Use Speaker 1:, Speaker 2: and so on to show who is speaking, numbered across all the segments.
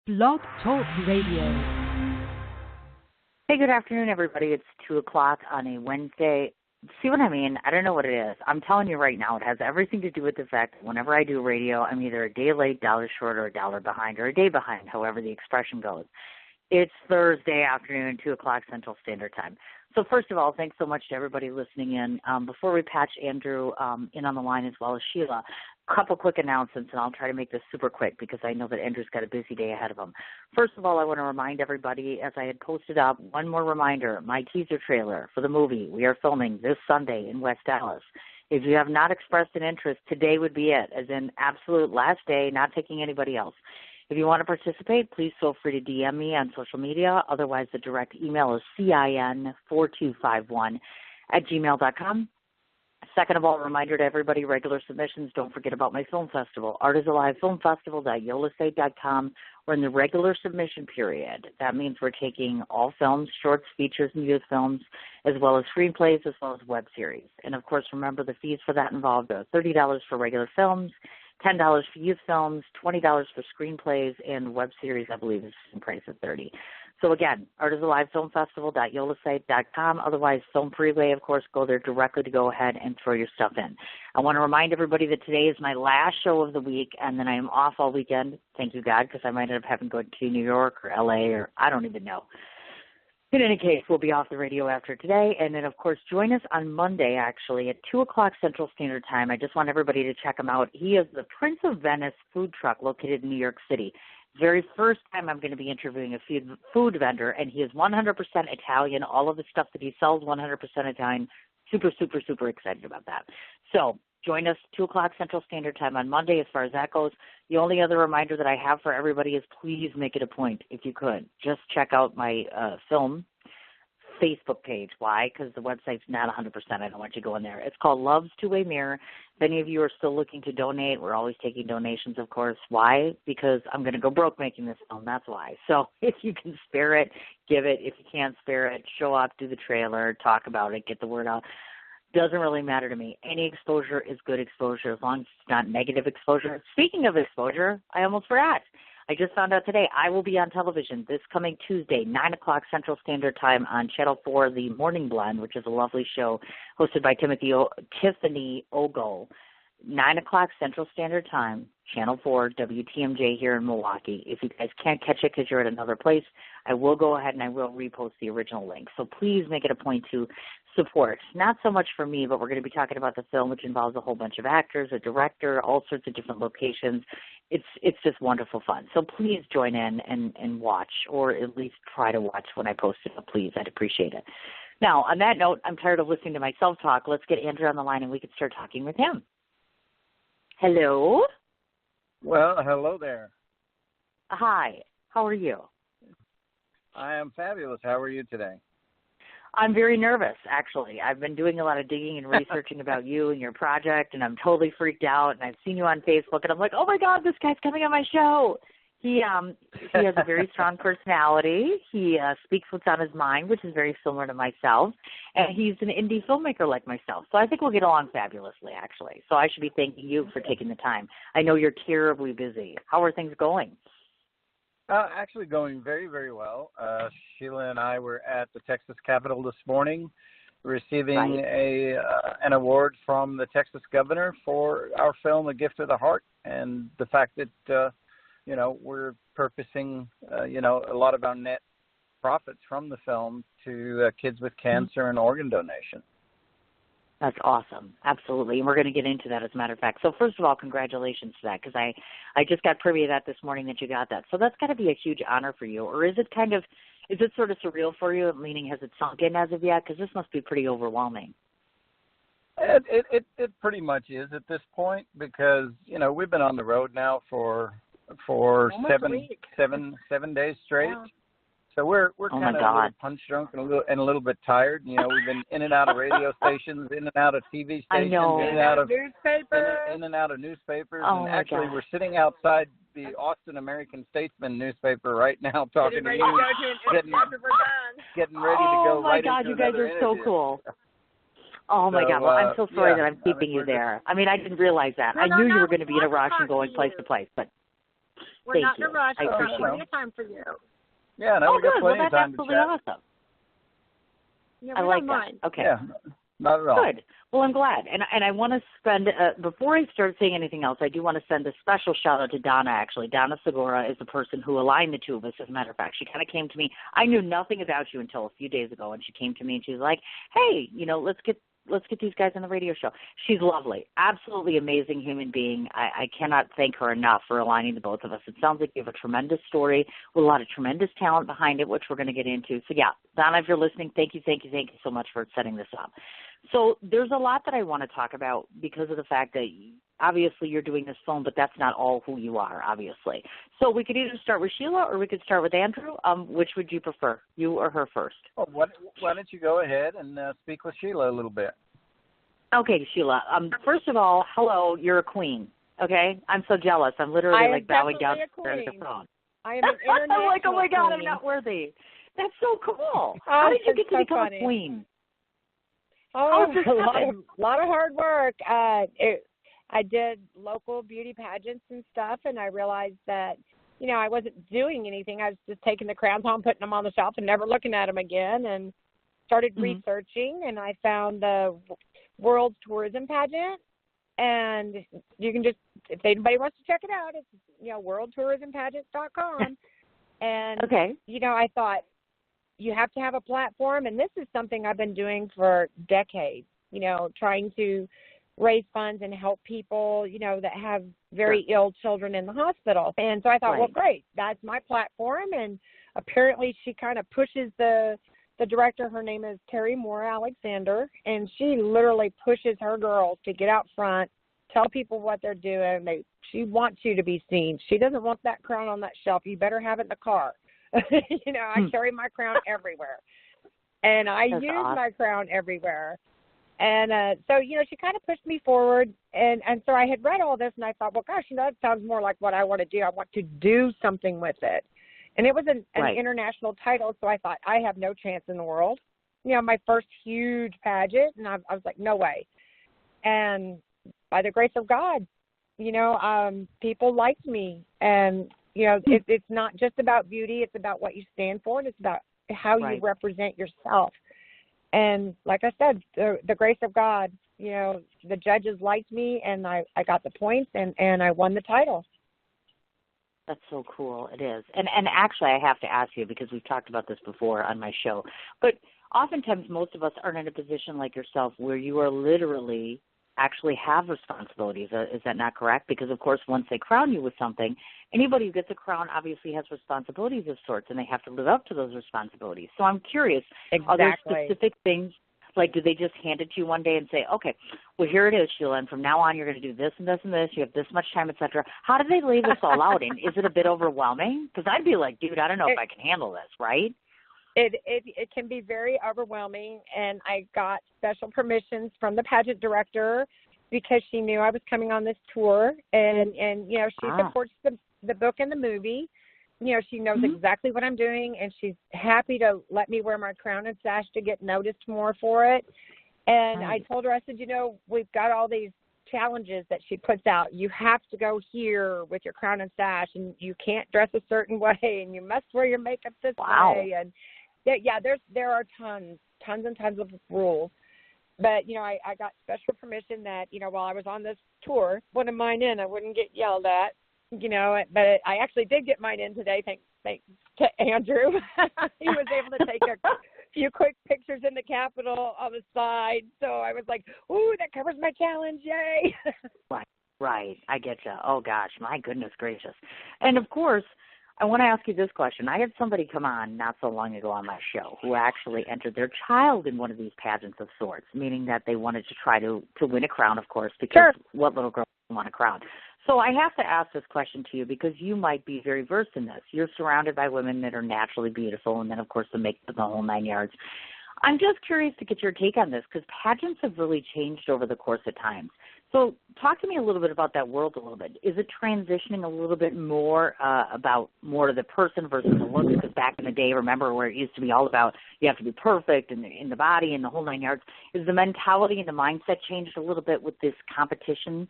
Speaker 1: Blog Talk Radio.
Speaker 2: Hey, good afternoon, everybody. It's 2 o'clock on a Wednesday. See what I mean? I don't know what it is. I'm telling you right now, it has everything to do with the fact that whenever I do radio, I'm either a day late, dollar short, or a dollar behind, or a day behind, however the expression goes. It's Thursday afternoon, 2 o'clock Central Standard Time. So first of all, thanks so much to everybody listening in. Before we patch Andrew in on the line as well as Sheila, a couple quick announcements, and I'll try to make this super quick because I know that Andrew's got a busy day ahead of him. First of all, I want to remind everybody, as I had posted up, one more reminder, my teaser trailer for the movie we are filming this Sunday in West Dallas. If you have not expressed an interest, today would be it, as in absolute last day, not taking anybody else. If you want to participate, please feel free to DM me on social media. Otherwise, the direct email is cin4251@gmail.com. Second of all, a reminder to everybody, regular submissions, don't forget about my film festival, artisalive.filmfestival.yolastate.com. We're in the regular submission period. That means we're taking all films, shorts, features, and youth films, as well as screenplays, as well as web series. And, of course, remember the fees for that involved are $30 for regular films, $10 for youth films, $20 for screenplays, and web series, I believe, is the price of $30. So, again, artisalivefilmfestival.yolasite.com. Otherwise, Film Freeway, of course, go there directly to go ahead and throw your stuff in. I want to remind everybody that today is my last show of the week, and then I am off all weekend. Thank you, God, because I might end up having to go to New York or L.A. or I don't even know. In any case, we'll be off the radio after today. And then, of course, join us on Monday, actually, at 2 o'clock Central Standard Time. I just want everybody to check him out. He is the Prince of Venice food truck located in New York City. Very first time I'm going to be interviewing a food vendor, and he is 100% Italian. All of the stuff that he sells, 100% Italian. Super, super, super excited about that. So join us 2 o'clock Central Standard Time on Monday as far as that goes. The only other reminder that I have for everybody is please make it a point, if you could. Just check out my film Facebook page. Why? Because the website's not 100%. I don't want you going there. It's called Love's Two-Way Mirror. If any of you are still looking to donate, we're always taking donations, of course. Why? Because I'm going to go broke making this film. That's why. So if you can spare it, give it. If you can't spare it, show up, do the trailer, talk about it, get the word out. Doesn't really matter to me. Any exposure is good exposure as long as it's not negative exposure. Speaking of exposure, I almost forgot. I just found out today I will be on television this coming Tuesday, 9 o'clock Central Standard Time on Channel 4, The Morning Blend, which is a lovely show hosted by Tiffany Ogle. 9 o'clock Central Standard Time, Channel 4, WTMJ here in Milwaukee. If you guys can't catch it because you're at another place, I will go ahead and I will repost the original link. So please make it a point to support. Not so much for me, but we're going to be talking about the film, which involves a whole bunch of actors, a director, all sorts of different locations. It's just wonderful fun. So please join in and watch, or at least try to watch when I post it. Please, I'd appreciate it. Now, on that note, I'm tired of listening to myself talk. Let's get Andrew on the line and we can start talking with him. Hello?
Speaker 3: Well, hello there.
Speaker 2: Hi. How are you?
Speaker 3: I am fabulous. How are you today?
Speaker 2: I'm very nervous, actually. I've been doing a lot of digging and researching about you and your project, and I'm totally freaked out. And I've seen you on Facebook, and I'm like, oh, my God, this guy's coming on my show. He has a very strong personality. He speaks what's on his mind, which is very similar to myself. And he's an indie filmmaker like myself. So I think we'll get along fabulously, actually. So I should be thanking you for taking the time. I know you're terribly busy. How are things going?
Speaker 3: Actually going very, very well. Sheila and I were at the Texas Capitol this morning receiving an award from the Texas governor for our film, A Gift of the Heart, and the fact that, we're purposing, a lot of our net profits from the film to kids with cancer and organ donation.
Speaker 2: That's awesome. Absolutely. And we're going to get into that, as a matter of fact. So first of all, congratulations to that, because I just got privy to that this morning that you got that. So that's got to be a huge honor for you. Or is it sort of surreal for you, meaning has it sunk in as of yet? Because this must be pretty overwhelming.
Speaker 3: It pretty much is at this point because, we've been on the road now for 7 days straight. Wow. So we're kind of a little punch drunk and a little bit tired. We've been in and out of radio stations, in and out of TV stations, in and out of newspapers. In and out of newspapers.
Speaker 2: Oh,
Speaker 3: and actually, we're sitting outside the Austin American Statesman newspaper right now, talking to you, getting ready to go right into another interview. Oh my God,
Speaker 2: you guys are so cool. Oh my God! Well, I'm so sorry that I'm keeping you there. I mean, I didn't realize that. I knew you were going to be in a rush and going place to place, but.
Speaker 1: We're not in a rush.
Speaker 2: I
Speaker 1: We've got
Speaker 2: appreciate
Speaker 1: plenty
Speaker 2: it.
Speaker 1: of time for you.
Speaker 3: Yeah, no, we got
Speaker 2: good.
Speaker 3: plenty
Speaker 2: Well,
Speaker 3: of
Speaker 2: that's
Speaker 3: time to
Speaker 2: absolutely
Speaker 3: chat.
Speaker 2: awesome.
Speaker 1: Yeah,
Speaker 2: I
Speaker 1: we
Speaker 2: like
Speaker 1: don't
Speaker 2: that.
Speaker 1: mind.
Speaker 2: Okay.
Speaker 3: Yeah, not at all.
Speaker 2: Good. Well, I'm glad. And I want to spend, before I start saying anything else, I do want to send a special shout out to Donna, actually. Donna Segura is the person who aligned the two of us, as a matter of fact. She kind of came to me. I knew nothing about you until a few days ago, and she came to me and she was like, hey, let's get these guys on the radio show. She's lovely. Absolutely amazing human being. I cannot thank her enough for aligning the both of us. It sounds like you have a tremendous story with a lot of tremendous talent behind it, which we're going to get into. So, yeah, Donna, if you're listening, thank you so much for setting this up. So there's a lot that I want to talk about because of the fact that obviously you're doing this phone, but that's not all who you are, obviously. So we could either start with Sheila or we could start with Andrew. Which would you prefer, you or her first?
Speaker 3: Well, why don't you go ahead and speak with Sheila a little bit?
Speaker 2: Okay, Sheila. First of all, hello, you're a queen. Okay? I'm so jealous. I'm literally bowing down to the phone.
Speaker 1: I am an international
Speaker 2: I'm like, oh my God,
Speaker 1: queen.
Speaker 2: I'm not worthy. That's so cool. How did you get to become a queen?
Speaker 1: Oh, a lot of hard work. I did local beauty pageants and stuff, and I realized that, I wasn't doing anything. I was just taking the crowns home, putting them on the shelf, and never looking at them again, and started researching, and I found the World Tourism Pageant, and you can just, if anybody wants to check it out, it's, worldtourismpageant.com. And,
Speaker 2: okay.
Speaker 1: I thought, you have to have a platform, and this is something I've been doing for decades, trying to raise funds and help people, that have very ill children in the hospital. And so I thought, well, great, that's my platform. And apparently she kind of pushes the director. Her name is Terry Moore Alexander, and she literally pushes her girls to get out front, tell people what they're doing. She wants you to be seen. She doesn't want that crown on that shelf. You better have it in the car. I carry my crown everywhere, and I use my crown everywhere. And so, she kind of pushed me forward, and so I had read all this, and I thought, well, gosh, that sounds more like what I want to do. I want to do something with it. And it was an international title, so I thought, I have no chance in the world. My first huge pageant, and I was like, no way. And by the grace of God, people liked me, and it's not just about beauty. It's about what you stand for, and it's about how you represent yourself. And like I said, the grace of God, the judges liked me, and I got the points, and I won the title.
Speaker 2: That's so cool. It is. And actually, I have to ask you, because we've talked about this before on my show, but oftentimes most of us aren't in a position like yourself where you are literally actually have responsibilities. Is that not correct? Because, of course, once they crown you with something, anybody who gets a crown obviously has responsibilities of sorts, and they have to live up to those responsibilities. So I'm curious, are there specific things, like do they just hand it to you one day and say, okay, well, here it is, Sheila, and from now on you're going to do this and this and this, you have this much time, et cetera. How do they lay this all out? And is it a bit overwhelming? Because I'd be like, dude, I don't know if I can handle this, right?
Speaker 1: It can be very overwhelming, and I got special permissions from the pageant director because she knew I was coming on this tour, and she supports the book and the movie. She knows exactly what I'm doing, and she's happy to let me wear my crown and sash to get noticed more for it. And I told her, I said, we've got all these challenges that she puts out. You have to go here with your crown and sash, and you can't dress a certain way, and you must wear your makeup this way. And there are tons and tons of rules. But, I got special permission that, while I was on this tour, putting mine in, I wouldn't get yelled at, but I actually did get mine in today, thanks to Andrew. He was able to take a few quick pictures in the Capitol on the side. So I was like, ooh, that covers my challenge, yay.
Speaker 2: Right. I get you. Oh, gosh, my goodness gracious. And, of course, I want to ask you this question. I had somebody come on not so long ago on my show who actually entered their child in one of these pageants of sorts, meaning that they wanted to try to win a crown, of course, because what little girl doesn't want a crown? So I have to ask this question to you because you might be very versed in this. You're surrounded by women that are naturally beautiful, and then, of course, the makeup, the whole 9 yards. I'm just curious to get your take on this because pageants have really changed over the course of time. So talk to me a little bit about that world a little bit. Is it transitioning a little bit more about more to the person versus the looks? Because back in the day, remember, where it used to be all about you have to be perfect in the body and the whole 9 yards. Is the mentality and the mindset changed a little bit with this competition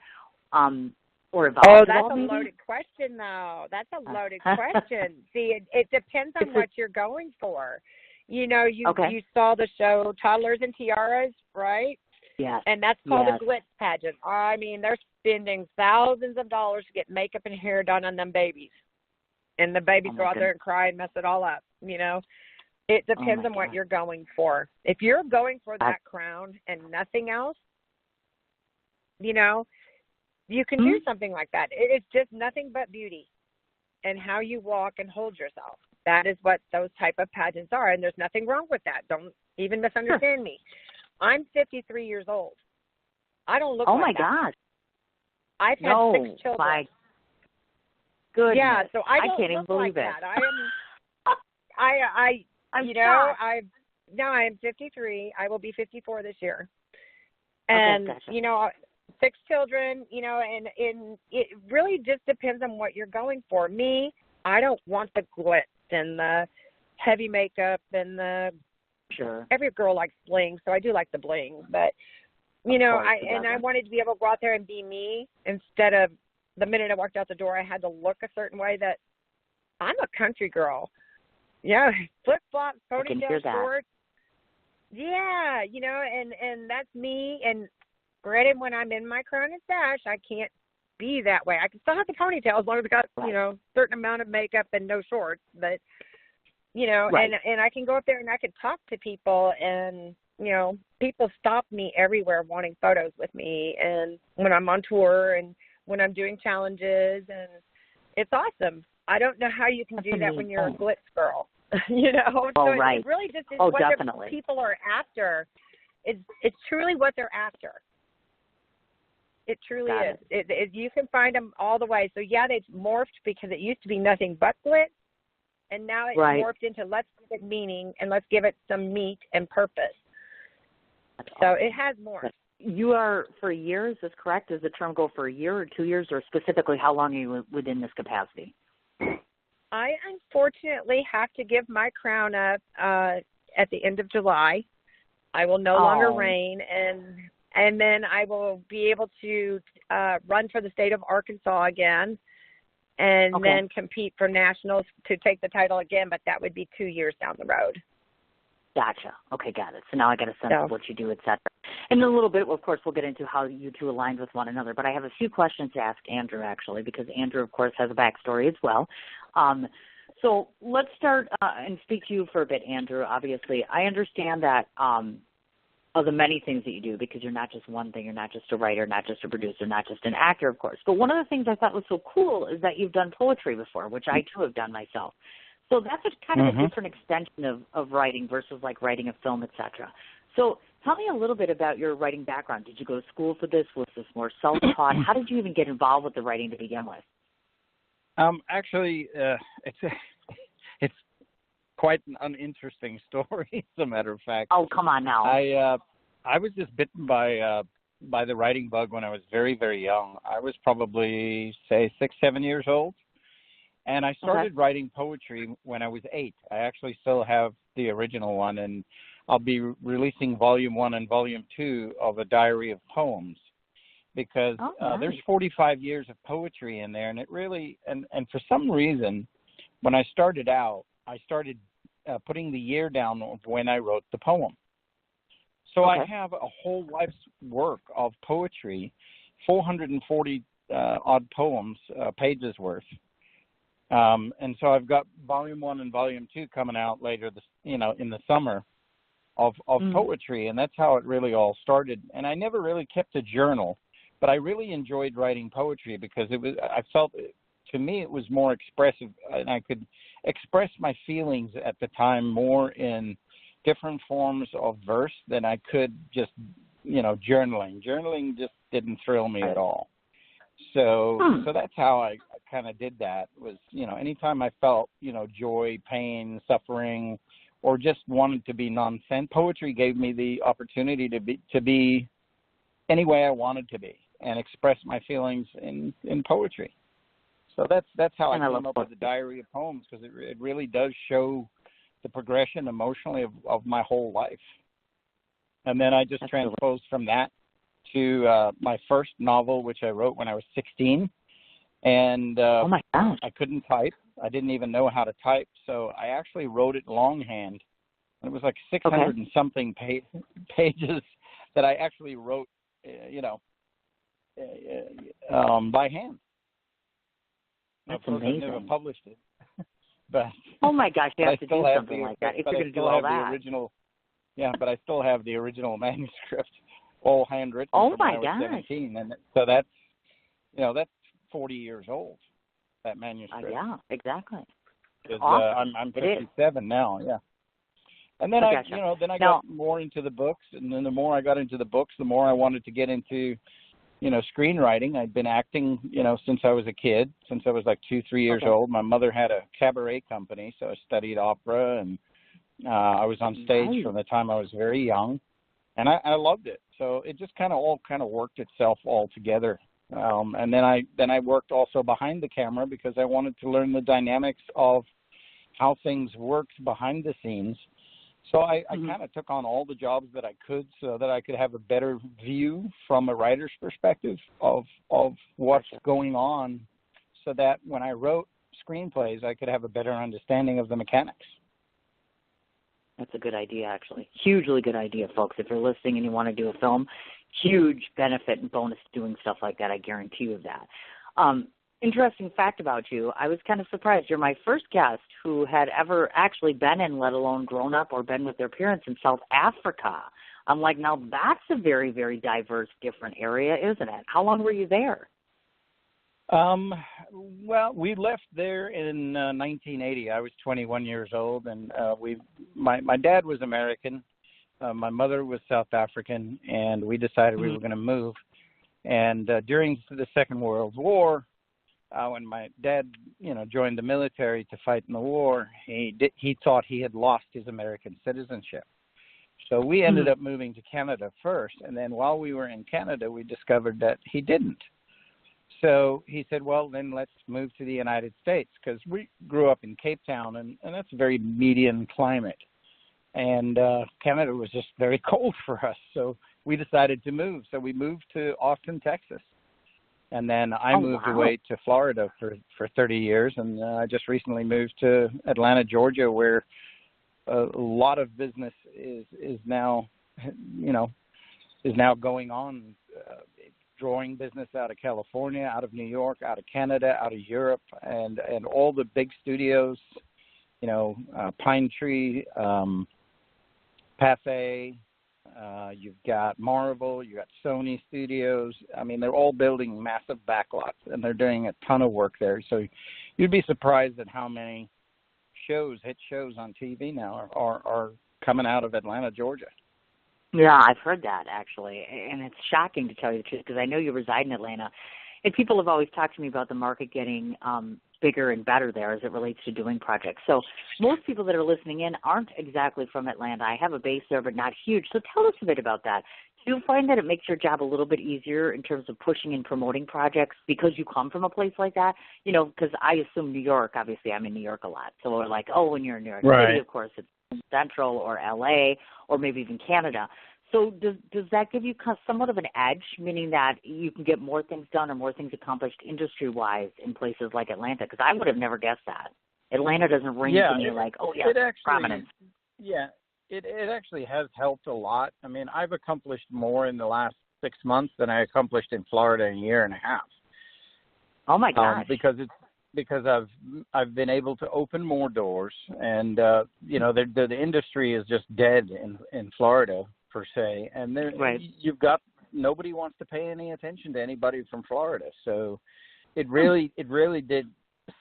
Speaker 2: or evolved
Speaker 1: Oh,
Speaker 2: at
Speaker 1: that's
Speaker 2: all,
Speaker 1: a
Speaker 2: maybe?
Speaker 1: loaded question, though. That's a loaded question. See, it depends on what you're going for. You know, you saw the show Toddlers and Tiaras, right?
Speaker 2: Yes.
Speaker 1: And that's called a glitz pageant. I mean, they're spending thousands of dollars to get makeup and hair done on them babies. And the babies go out there and cry and mess it all up, you know. It depends on what you're going for. If you're going for that crown and nothing else, you know, you can do something like that. It's just nothing but beauty and how you walk and hold yourself. That is what those type of pageants are, and there's nothing wrong with that. Don't even misunderstand me. I'm 53 years old. I don't look like that.
Speaker 2: Oh, my gosh.
Speaker 1: I've had 6 children.
Speaker 2: My goodness.
Speaker 1: Yeah, so I don't
Speaker 2: can't even
Speaker 1: look
Speaker 2: believe
Speaker 1: like
Speaker 2: it.
Speaker 1: that. I am 53. I will be 54 this year. And,
Speaker 2: gotcha.
Speaker 1: you know, 6 children, you know, and it really just depends on what you're going for. Me, I don't want the glitz and the heavy makeup and the every girl likes bling, so I do like the bling. But, you know, I wanted to be able to go out there and be me instead of the minute I walked out the door, I had to look a certain way that I'm a country girl. Yeah, flip-flops, ponytail shorts. Yeah, you know, and that's me. And granted, when I'm in my crown and sash, I can't be that way. I can still have the ponytail as long as I got, you know, a certain amount of makeup and no shorts. But, you know, and I can go up there and I can talk to people, and, you know, people stop me everywhere wanting photos with me, and when I'm on tour and when I'm doing challenges, and it's awesome. I don't know how you can do that when you're a glitz girl, you know.
Speaker 2: Oh,
Speaker 1: so
Speaker 2: right.
Speaker 1: It really just is what people are after. It's truly what they're after. It truly is. You can find them all the way. So, yeah, they've morphed because it used to be nothing but glitz, and now it's morphed into let's give it meaning and let's give it some meat and purpose. So it has morphed.
Speaker 2: You are for years, is correct? Does the term go for a year or 2 years, or specifically how long are you within this capacity?
Speaker 1: I unfortunately have to give my crown up at the end of July. I will no longer reign, and then I will be able to run for the state of Arkansas again, and then compete for nationals to take the title again, but that would be 2 years down the road.
Speaker 2: Gotcha. Okay, got it. So now I got a sense of what you do, et cetera. And in a little bit, of course, we'll get into how you two aligned with one another. But I have a few questions to ask Andrew, actually, because Andrew, of course, has a backstory as well. So let's start and speak to you for a bit, Andrew. Obviously, I understand that of the many things that you do, because you're not just one thing. You're not just a writer, not just a producer, not just an actor, of course. But one of the things I thought was so cool is that you've done poetry before, which I, too, have done myself. So that's a kind of a different extension of writing versus like writing a film, et cetera. So tell me a little bit about your writing background. Did you go to school for this? Was this more self-taught? How did you even get involved with the writing to begin with?
Speaker 3: Actually, it's quite an uninteresting story, as a matter of fact.
Speaker 2: Oh, come on now.
Speaker 3: I was just bitten by the writing bug when I was very, very young. I was probably, say, 6, 7 years old. And I started writing poetry when I was 8. I actually still have the original one, and I'll be releasing Volume 1 and Volume 2 of a diary of poems, because there's 45 years of poetry in there, and it really, and for some reason, when I started out, I started putting the year down of when I wrote the poem. So I have a whole life's work of poetry, 440 odd poems, pages worth. And so I've got Volume 1 and Volume 2 coming out later in the summer of poetry, and that's how it really all started. And I never really kept a journal, but I really enjoyed writing poetry because I felt, to me, it was more expressive, and I could express my feelings at the time more in different forms of verse than I could just, journaling. Journaling just didn't thrill me at all. So that's how I kind of did that, was, anytime I felt, joy, pain, suffering, or just wanted to be nonsense, poetry gave me the opportunity to be any way I wanted to be and express my feelings in poetry. So that's how I came up with the diary of poems, because it really does show the progression emotionally of my whole life. And then I just transposed from that to my first novel, which I wrote when I was 16, And
Speaker 2: Oh my gosh.
Speaker 3: I couldn't type. I didn't even know how to type, so I actually wrote it longhand. And it was like 600 and something pages that I actually wrote, by hand.
Speaker 2: That's
Speaker 3: of course,
Speaker 2: amazing.
Speaker 3: I never published it. But
Speaker 2: oh my gosh, you have to do something
Speaker 3: the,
Speaker 2: like that if
Speaker 3: but
Speaker 2: you're
Speaker 3: I
Speaker 2: going to do
Speaker 3: still
Speaker 2: all
Speaker 3: have
Speaker 2: that.
Speaker 3: the original. Yeah, but I still have the original manuscript, all handwritten.
Speaker 2: Oh
Speaker 3: from
Speaker 2: my
Speaker 3: when I was
Speaker 2: gosh.
Speaker 3: 17, and so that's 40 years old. That manuscript.
Speaker 2: Yeah, exactly.
Speaker 3: Awesome. I'm 57 now. Yeah. And then
Speaker 2: gotcha.
Speaker 3: I got more into the books, and then the more I got into the books, the more I wanted to get into, screenwriting. I'd been acting, since I was a kid, since I was like 2-3 years old. My mother had a cabaret company, so I studied opera, and I was on stage from the time I was very young, and I loved it. So it just all worked itself all together. And then I worked also behind the camera because I wanted to learn the dynamics of how things worked behind the scenes. So I kind of took on all the jobs that I could so that I could have a better view from a writer's perspective of what's going on, so that when I wrote screenplays, I could have a better understanding of the mechanics.
Speaker 2: That's a good idea, actually. Hugely good idea, folks. If you're listening and you want to do a film, huge benefit and bonus doing stuff like that. I guarantee you that. Interesting fact about you, I was kind of surprised. You're my first guest who had ever actually been in, let alone grown up or been with their parents in South Africa. I'm like, now that's a very, very diverse, different area, isn't it? How long were you there?
Speaker 3: Well, we left there in 1980. I was 21 years old, and my dad was American. My mother was South African, and we decided we were going to move. And during the Second World War, when my dad, joined the military to fight in the war, he thought he had lost his American citizenship. So we ended up moving to Canada first, and then while we were in Canada, we discovered that he didn't. So he said, well, then let's move to the United States, because we grew up in Cape Town, and that's a very median climate. And Canada was just very cold for us, so we decided to move. So we moved to Austin, Texas. And then I moved away to Florida for 30 years, and I just recently moved to Atlanta, Georgia, where a lot of business is now going on, drawing business out of California, out of New York, out of Canada, out of Europe, and all the big studios, Pine Tree, Pathé. You've got Marvel, you've got Sony Studios. I mean, they're all building massive backlots, and they're doing a ton of work there. So you'd be surprised at how many hit shows on TV now are coming out of Atlanta, Georgia.
Speaker 2: Yeah, I've heard that, actually, and it's shocking, to tell you the truth, because I know you reside in Atlanta, and people have always talked to me about the market getting bigger and better there as it relates to doing projects. So most people that are listening in aren't exactly from Atlanta. I have a base there, but not huge. So tell us a bit about that. Do you find that it makes your job a little bit easier in terms of pushing and promoting projects because you come from a place like that? Because I assume New York, obviously I'm in New York a lot. So we're like, when you're in New York City, of course, it's Central or LA or maybe even Canada. So does that give you somewhat of an edge, meaning that you can get more things done or more things accomplished industry-wise in places like Atlanta? Because I would have never guessed that. Atlanta doesn't ring to me like, prominence.
Speaker 3: Yeah, it actually has helped a lot. I mean, I've accomplished more in the last 6 months than I accomplished in Florida in a year and a half.
Speaker 2: Oh my gosh!
Speaker 3: Because I've been able to open more doors, and the industry is just dead in Florida per se, and you've got nobody wants to pay any attention to anybody from Florida. So it really did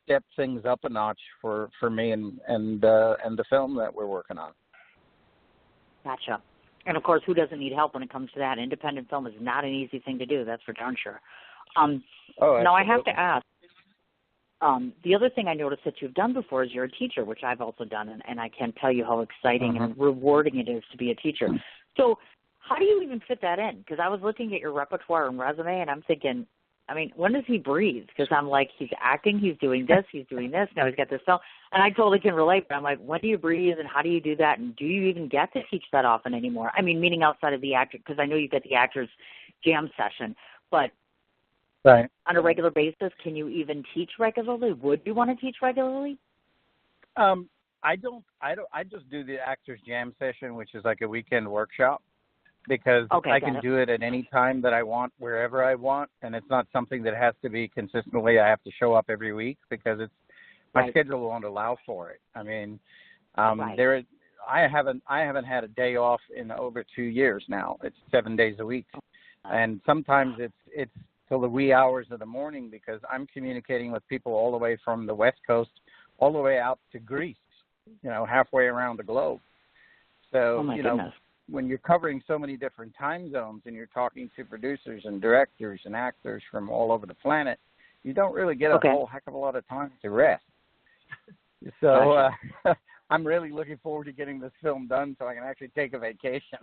Speaker 3: step things up a notch for me and the film that we're working on.
Speaker 2: Gotcha. And of course, who doesn't need help when it comes to that? Independent film is not an easy thing to do, that's for darn sure. Now I have to ask, the other thing I noticed that you've done before is you're a teacher, which I've also done, and I can't tell you how exciting and rewarding it is to be a teacher. So how do you even fit that in? Because I was looking at your repertoire and resume, and I'm thinking, I mean, when does he breathe? Because I'm like, he's acting, he's doing this, now he's got this film. And I totally can relate, but I'm like, when do you breathe and how do you do that? And do you even get to teach that often anymore? I mean, meaning outside of the actor, because I know you've got the actors jam session, but
Speaker 3: Right.
Speaker 2: on a regular basis? Can you even teach regularly? Would you want to teach regularly?
Speaker 3: I just do the Actors Jam session, which is like a weekend workshop, because I can do it at any time that I want, wherever I want, and it's not something that has to be consistently. I have to show up every week because my schedule won't allow for it. I mean, I haven't had a day off in over 2 years now. It's 7 days a week, and sometimes it's till the wee hours of the morning because I'm communicating with people all the way from the West Coast all the way out to Greece, halfway around the globe. So,
Speaker 2: goodness.
Speaker 3: When you're covering so many different time zones and you're talking to producers and directors and actors from all over the planet, you don't really get a whole heck of a lot of time to rest. So I'm really looking forward to getting this film done so I can actually take a vacation.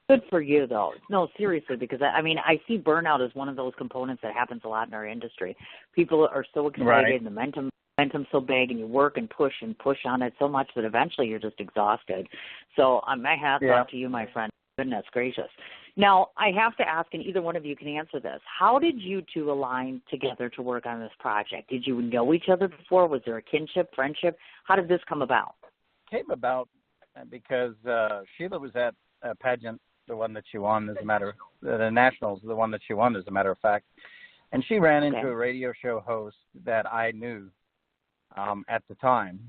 Speaker 2: Good for you, though. No, seriously, because, I mean, I see burnout as one of those components that happens a lot in our industry. People are so excited, and the momentum's so big, and you work and push on it so much that eventually you're just exhausted. So my hat's off to you, my friend. Goodness gracious. Now, I have to ask, and either one of you can answer this, how did you two align together to work on this project? Did you know each other before? Was there a kinship, friendship? How did this come about?
Speaker 3: It came about because Sheila was at a pageant, the one that she won, the Nationals, the one that she won, as a matter of fact. And she ran into a radio show host that I knew at the time.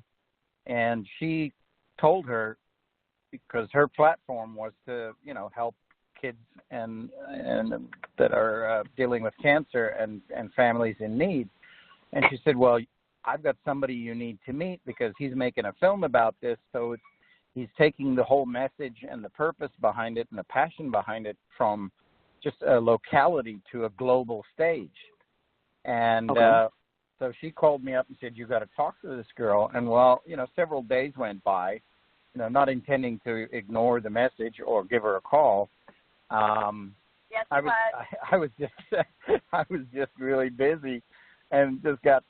Speaker 3: And she told her, because her platform was to, help kids and that are dealing with cancer and families in need. And she said, well, I've got somebody you need to meet because he's making a film about this. So he's taking the whole message and the purpose behind it and the passion behind it from just a locality to a global stage. And so she called me up and said, you got to talk to this girl. And several days went by, not intending to ignore the message or give her a call. I was just really busy and just got,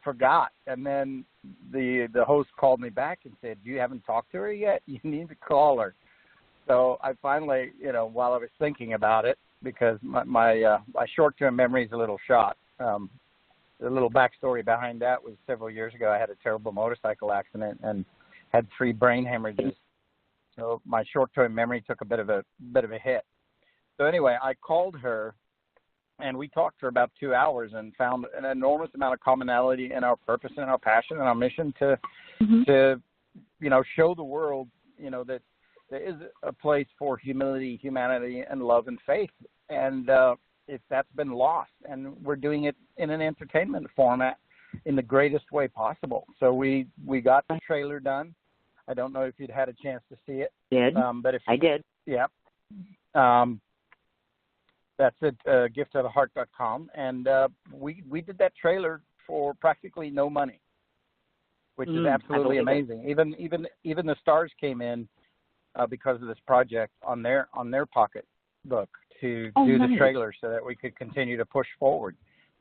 Speaker 3: forgot. And then the host called me back and said, you haven't talked to her yet? You need to call her. So I finally, while I was thinking about it, because my short-term memory is a little shot. The little backstory behind that was several years ago, I had a terrible motorcycle accident and had 3 brain hemorrhages. So my short-term memory took a bit of a hit. So anyway, I called her, and we talked for about 2 hours and found an enormous amount of commonality in our purpose and our passion and our mission to show the world, that there is a place for humility, humanity, and love and faith. And that's been lost, and we're doing it in an entertainment format in the greatest way possible. So we got the trailer done. I don't know if you'd had a chance to see it. But if
Speaker 2: I did.
Speaker 3: Yeah. That's at giftoftheheart.com. And we did that trailer for practically no money, which is absolutely amazing. Even the stars came in because of this project on their pocketbook to do the trailer so that we could continue to push forward.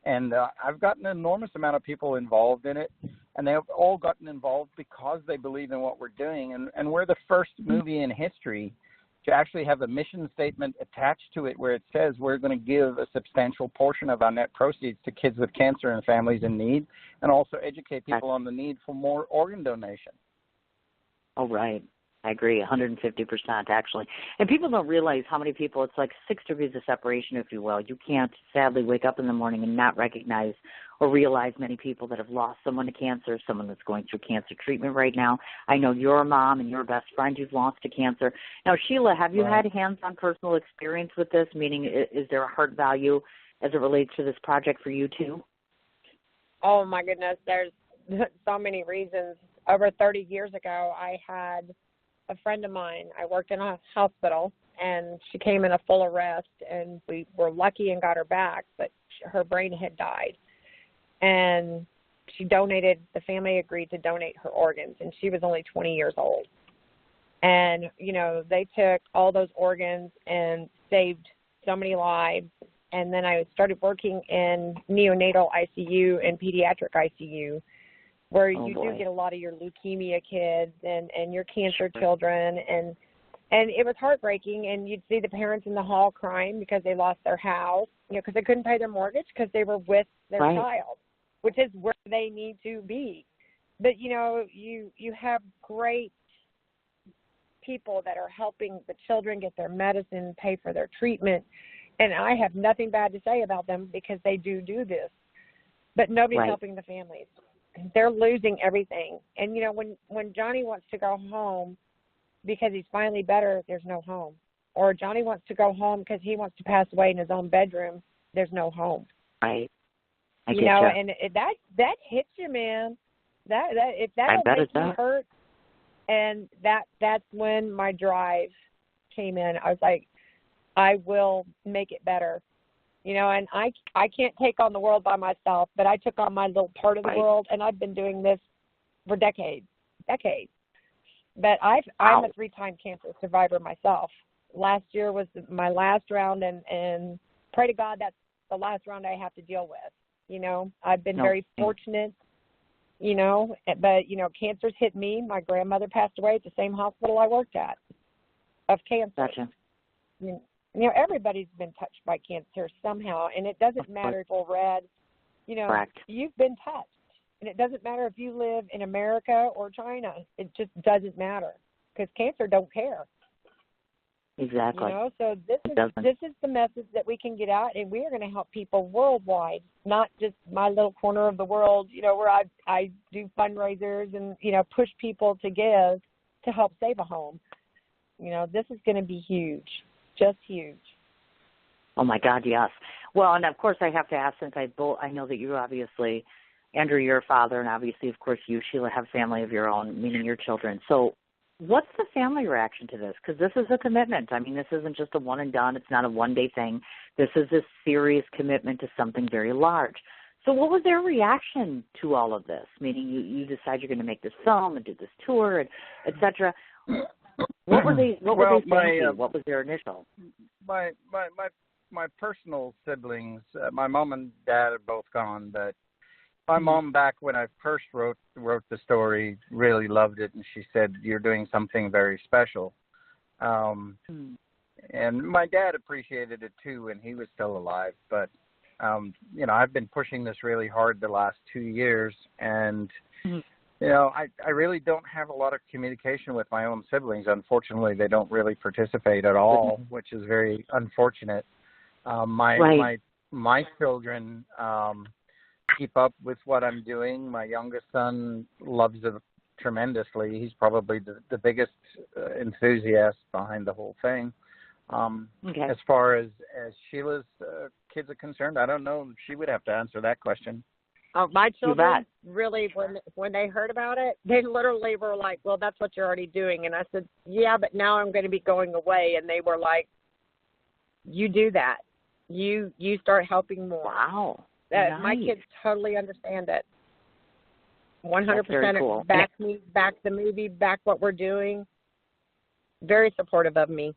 Speaker 3: And I've gotten an enormous amount of people involved in it, and they've all gotten involved because they believe in what we're doing. And we're the first movie in history to actually have a mission statement attached to it where it says we're going to give a substantial portion of our net proceeds to kids with cancer and families in need, and also educate people on the need for more organ donation.
Speaker 2: Oh, right. I agree, 150% actually. And people don't realize how many people, it's like 6 degrees of separation, if you will. You can't sadly wake up in the morning and not recognize or realize many people that have lost someone to cancer, someone that's going through cancer treatment right now. I know your mom and your best friend who's lost to cancer. Now, Sheila, have you had hands-on personal experience with this? Meaning, is there a heart value as it relates to this project for you too?
Speaker 1: Oh, my goodness. There's so many reasons. Over 30 years ago, I had a friend of mine, I worked in a hospital, and she came in a full arrest, and we were lucky and got her back, but her brain had died. And she donated, the family agreed to donate her organs, and she was only 20 years old. And, they took all those organs and saved so many lives. And then I started working in neonatal ICU and pediatric ICU, where you do get a lot of your leukemia kids and your cancer children. And And it was heartbreaking, and you'd see the parents in the hall crying because they lost their house, because they couldn't pay their mortgage because they were with their child, which is where they need to be. But, you have great people that are helping the children get their medicine, pay for their treatment, and I have nothing bad to say about them because they do this. But nobody's helping the families. They're losing everything. And, when Johnny wants to go home because he's finally better, there's no home. Or Johnny wants to go home because he wants to pass away in his own bedroom, there's no home.
Speaker 2: Right.
Speaker 1: And that hits you, man. That if that don't make you hurt, and that's when my drive came in. I was like, I will make it better. And I can't take on the world by myself, but I took on my little part of the world, and I've been doing this for decades. But I'm a 3-time cancer survivor myself. Last year was my last round, and pray to God that's the last round I have to deal with. I've been very fortunate, but, cancer's hit me. My grandmother passed away at the same hospital I worked at of cancer.
Speaker 2: Gotcha.
Speaker 1: Everybody's been touched by cancer somehow, and it doesn't matter if you're red.
Speaker 2: Correct.
Speaker 1: You've been touched. And it doesn't matter if you live in America or China. It just doesn't matter because cancer don't care.
Speaker 2: Exactly.
Speaker 1: So this is the message that we can get out, and we are going to help people worldwide, not just my little corner of the world, where I do fundraisers and, push people to give to help save a home. This is going to be huge, just huge.
Speaker 2: Oh, my God, yes. Well, and, of course, I have to ask, since I know that you obviously – Andrew, your father, and obviously, of course, you, Sheila, have family of your own, meaning your children. So what's the family reaction to this? Because this is a commitment. I mean, this isn't just a one and done. It's not a one-day thing. This is a serious commitment to something very large. So what was their reaction to all of this? Meaning you decide you're going to make this film and do this tour, and et cetera. What were they saying? What was their initial?
Speaker 3: My personal siblings, my mom and dad are both gone, but my mom, back when I first wrote the story, really loved it, and she said, "You're doing something very special." And my dad appreciated it too, and he was still alive. But I've been pushing this really hard the last 2 years, and I really don't have a lot of communication with my own siblings. Unfortunately, they don't really participate at all, which is very unfortunate. My children keep up with what I'm doing. My youngest son loves it tremendously. He's probably the biggest enthusiast behind the whole thing. As far as Sheila's kids are concerned, I don't know. She would have to answer that question.
Speaker 1: My children really, when they heard about it, they literally were like, "Well, that's what you're already doing." And I said, "Yeah, but now I'm going to be going away." And they were like, "You do that. You start helping more."
Speaker 2: Wow.
Speaker 1: Nice. My kids totally understand it. 100%
Speaker 2: cool.
Speaker 1: Back me, back the movie, back what we're doing. Very supportive of me.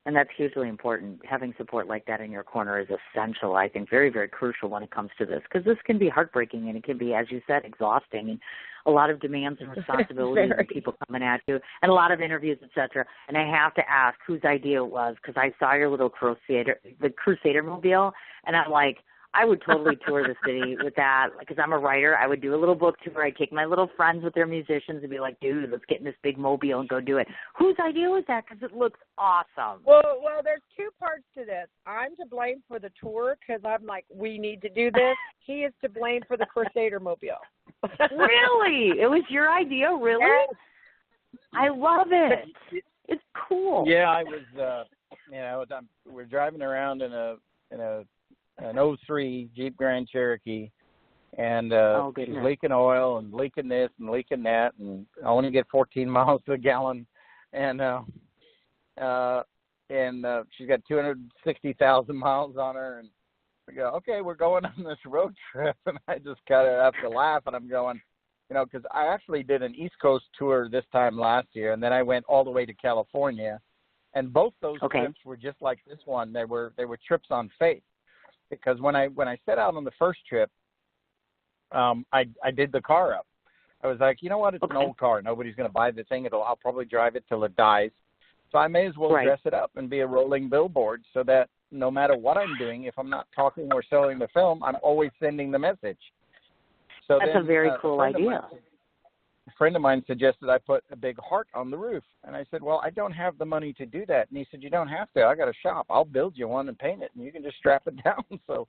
Speaker 2: And that's hugely important. Having support like that in your corner is essential, I think, very, very crucial when it comes to this, because this can be heartbreaking and it can be, as you said, exhausting, and a lot of demands and responsibilities and people coming at you, and a lot of interviews, et cetera. And I have to ask whose idea it was, because I saw your little Crusader mobile, and I'm like, I would totally tour the city with that, because I'm a writer. I would do a little book tour. I'd take my little friends with their musicians and be like, "Dude, let's get in this big mobile and go do it." Whose idea was that? Because it looks awesome.
Speaker 1: Well, there's two parts to this. I'm to blame for the tour because I'm like, we need to do this. He is to blame for the Crusader mobile.
Speaker 2: Really? It was your idea? Really?
Speaker 1: Yes.
Speaker 2: I love it. It's cool.
Speaker 3: Yeah, I was. We're driving around in an 03 Jeep Grand Cherokee, and she's leaking oil and leaking this and leaking that, and I only get 14 miles to the gallon, and she's got 260,000 miles on her, and we go, okay, we're going on this road trip, and I just kind of have to laugh, and I'm going, because I actually did an East Coast tour this time last year, and then I went all the way to California, and both those trips were just like this one. They were trips on faith. Because when I set out on the first trip, I did the car up. I was like, you know what? It's an old car. Nobody's going to buy the thing. I'll probably drive it till it dies. So I may as well
Speaker 2: Right.
Speaker 3: dress it up and be a rolling billboard so that no matter what I'm doing, if I'm not talking or selling the film, I'm always sending the message. So
Speaker 2: That's
Speaker 3: then,
Speaker 2: a very cool idea.
Speaker 3: A friend of mine suggested I put a big heart on the roof. And I said, well, I don't have the money to do that. And he said, you don't have to. I got a shop. I'll build you one and paint it, and you can just strap it down. So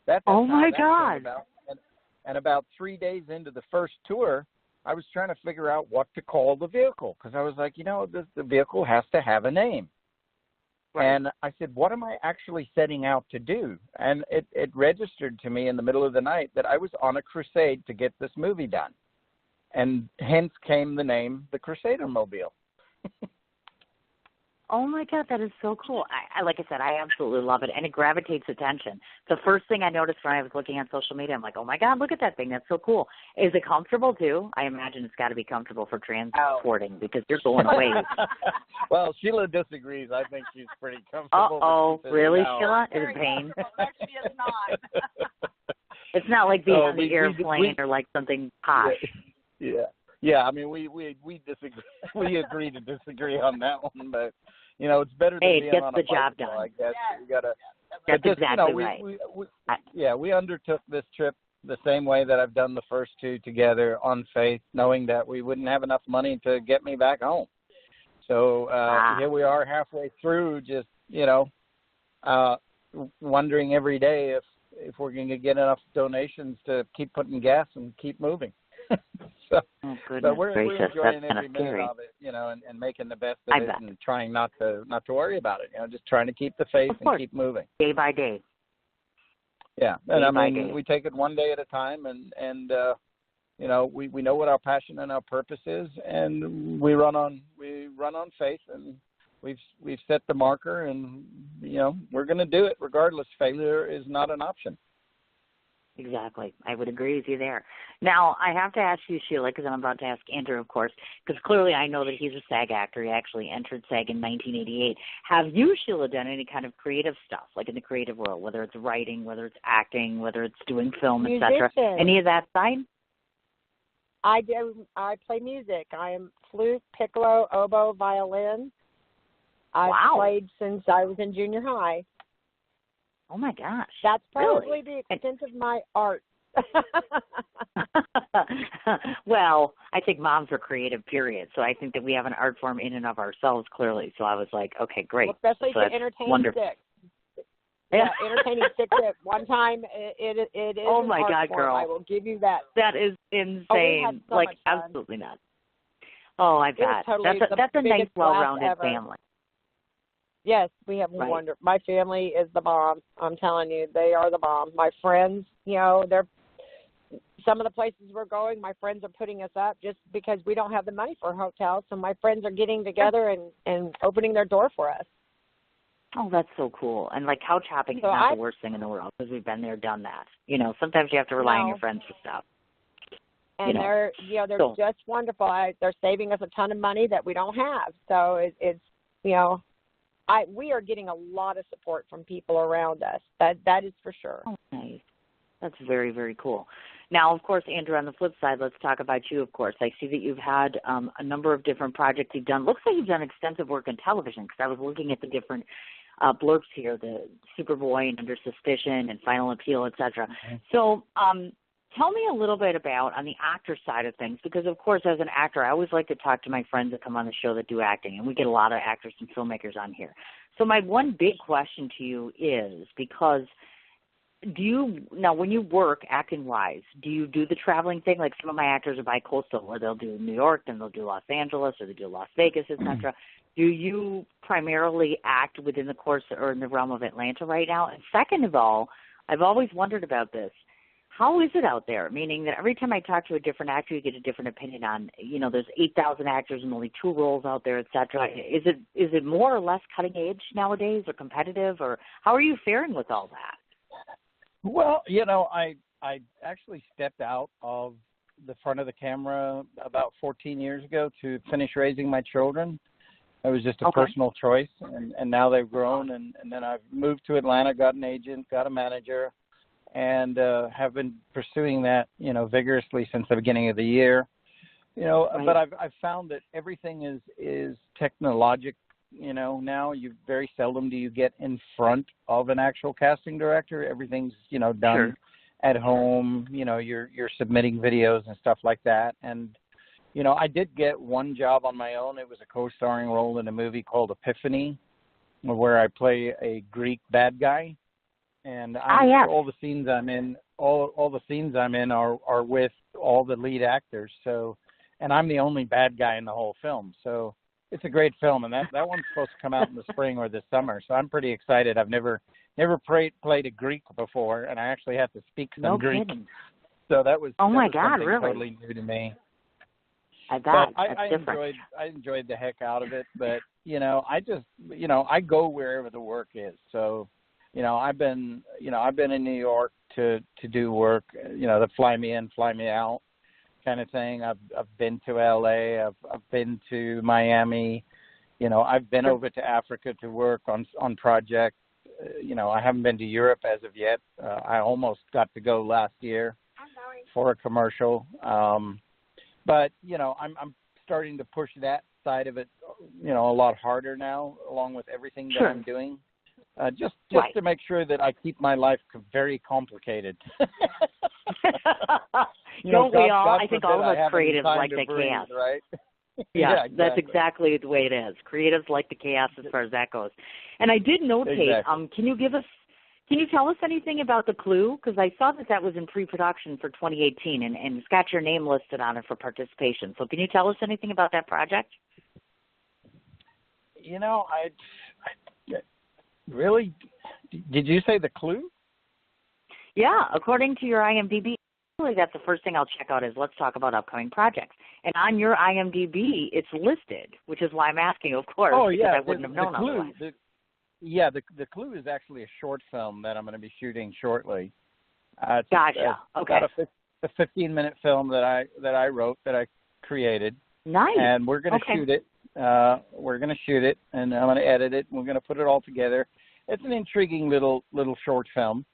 Speaker 3: that's
Speaker 2: Oh,
Speaker 3: how
Speaker 2: my
Speaker 3: that
Speaker 2: God.
Speaker 3: came about. And about 3 days into the first tour, I was trying to figure out what to call the vehicle because I was like, the vehicle has to have a name.
Speaker 2: Right.
Speaker 3: And I said, what am I actually setting out to do? And it registered to me in the middle of the night that I was on a crusade to get this movie done. And hence came the name, the Crusader Mobile.
Speaker 2: Oh, my God, that is so cool. I like I said, I absolutely love it, and it gravitates attention. The first thing I noticed when I was looking at social media, I'm like, oh, my God, look at that thing. That's so cool. Is it comfortable, too? I imagine it's got to be comfortable for transporting because you're going away.
Speaker 3: Well, Sheila disagrees. I think she's pretty comfortable.
Speaker 2: Uh-oh, really, Sheila? Is it pain?
Speaker 4: She is not.
Speaker 2: It's not like being on the airplane or like something posh.
Speaker 3: Yeah. I mean, we disagree. We agree to disagree on that one, but it's better than being
Speaker 2: gets
Speaker 3: on a
Speaker 2: the job
Speaker 3: bicycle,
Speaker 2: done.
Speaker 3: I guess you gotta.
Speaker 2: That's exactly right.
Speaker 3: We undertook this trip the same way that I've done the first two together on faith, knowing that we wouldn't have enough money to get me back home. So here we are halfway through, just wondering every day if we're going to get enough donations to keep putting gas and keep moving. So we're enjoying every minute of it, and making the best of it and trying not to worry about it, just trying to keep the faith and keep moving.
Speaker 2: Day by day.
Speaker 3: Yeah. And we take it one day at a time and we know what our passion and our purpose is, and we run on faith, and we've set the marker, and we're going to do it regardless. Failure is not an option.
Speaker 2: Exactly. I would agree with you there. Now, I have to ask you, Sheila, because I'm about to ask Andrew, of course, because clearly I know that he's a SAG actor. He actually entered SAG in 1988. Have you, Sheila, done any kind of creative stuff, like in the creative world, whether it's writing, whether it's acting, whether it's doing film, etc.? Any of that side?
Speaker 1: I do. I play music. I am flute, piccolo, oboe, violin. I've played since I was in junior high.
Speaker 2: Oh, my gosh.
Speaker 1: That's probably the extent of my art.
Speaker 2: Well, I think moms are creative, period. So I think that we have an art form in and of ourselves, clearly. So I was like, okay, great.
Speaker 1: Well, especially
Speaker 2: so
Speaker 1: to entertain sick. Yeah, entertaining sick at one time, it is
Speaker 2: oh, my
Speaker 1: an art
Speaker 2: God,
Speaker 1: form.
Speaker 2: girl.
Speaker 1: I will give you that.
Speaker 2: That is insane.
Speaker 1: So much fun.
Speaker 2: Absolutely not. Oh, I bet.
Speaker 1: Totally
Speaker 2: that's a nice, well-rounded family.
Speaker 1: Yes, we have wonderful. My family is the bomb. I'm telling you, they are the bomb. My friends, they're some of the places we're going. My friends are putting us up just because we don't have the money for a hotel. So my friends are getting together and opening their door for us.
Speaker 2: Oh, that's so cool. And like couch hopping is not the worst thing in the world because we've been there, done that. Sometimes you have to rely on your friends for stuff.
Speaker 1: And they're just wonderful. They're saving us a ton of money that we don't have. So it's we are getting a lot of support from people around us. That is for sure.
Speaker 2: Oh, nice. That's very, very cool. Now, of course, Andrew, on the flip side, let's talk about you, of course. I see that you've had a number of different projects you've done. Looks like you've done extensive work in television because I was looking at the different blurbs here, the Superboy and Under Suspicion and Final Appeal, et cetera. Mm-hmm. So tell me a little bit about on the actor side of things because, of course, as an actor, I always like to talk to my friends that come on the show that do acting, and we get a lot of actors and filmmakers on here. So my one big question to you is because when you work acting-wise, do you do the traveling thing? Like some of my actors are bi-coastal where they'll do New York, then they'll do Los Angeles, or they do Las Vegas, et cetera. Do you primarily act within the course or in the realm of Atlanta right now? And second of all, I've always wondered about this. How is it out there? Meaning that every time I talk to a different actor, you get a different opinion on, there's 8,000 actors and only 2 roles out there, et cetera. Is it more or less cutting edge nowadays or competitive, or how are you faring with all that?
Speaker 3: Well, I actually stepped out of the front of the camera about 14 years ago to finish raising my children. It was just a personal choice, and now they've grown, and then I've moved to Atlanta, got an agent, got a manager, and have been pursuing that, vigorously since the beginning of the year. But I've found that everything is now very seldom do you get in front of an actual casting director. Everything's, done
Speaker 2: Sure.
Speaker 3: at home. You're submitting videos and stuff like that. And, I did get one job on my own. It was a co-starring role in a movie called Epiphany, where I play a Greek bad guy. And
Speaker 2: yes.
Speaker 3: all the scenes I'm in, all the scenes I'm in are with all the lead actors. So, and I'm the only bad guy in the whole film. So it's a great film, and that one's supposed to come out in the spring or this summer. So I'm pretty excited. I've never played a Greek before, and I actually have to speak some Greek.
Speaker 2: Kidding.
Speaker 3: So that was
Speaker 2: God,
Speaker 3: something
Speaker 2: really?
Speaker 3: totally new to me.
Speaker 2: I bet.
Speaker 3: But
Speaker 2: That's
Speaker 3: I enjoyed the heck out of it. But I just I go wherever the work is. So I've been in New York to do work. The fly me in, fly me out kind of thing. I've been to LA. I've been to Miami. I've been over to Africa to work on projects. I haven't been to Europe as of yet. I almost got to go last year for a commercial. But I'm starting to push that side of it, a lot harder now, along with everything that I'm doing. Just
Speaker 2: right.
Speaker 3: to make sure that I keep my life very complicated.
Speaker 2: Don't we all?
Speaker 3: God
Speaker 2: I think
Speaker 3: forbid
Speaker 2: all of
Speaker 3: I
Speaker 2: us creatives
Speaker 3: time
Speaker 2: like
Speaker 3: to
Speaker 2: the
Speaker 3: breathe,
Speaker 2: chaos.
Speaker 3: right?
Speaker 2: Yeah,
Speaker 3: exactly.
Speaker 2: That's exactly the way it is. Creatives like the chaos as far as that goes. And I did notate.
Speaker 3: Exactly.
Speaker 2: Can you tell us anything about The Clue? Because I saw that was in pre-production for 2018, and it's got your name listed on it for participation. So can you tell us anything about that project?
Speaker 3: I really, did you say The Clue?
Speaker 2: Yeah, according to your IMDb, really that's the first thing I'll check out is let's talk about upcoming projects. And on your IMDb, it's listed, which is why I'm asking, of course, because I wouldn't have known otherwise.
Speaker 3: The Clue is actually a short film that I'm going to be shooting shortly.
Speaker 2: Gotcha. Okay.
Speaker 3: About a 15-minute film that I wrote, that I created.
Speaker 2: Nice.
Speaker 3: And we're going to shoot it. We're going to shoot it, and I'm going to edit it, and we're going to put it all together. It's an intriguing little short film.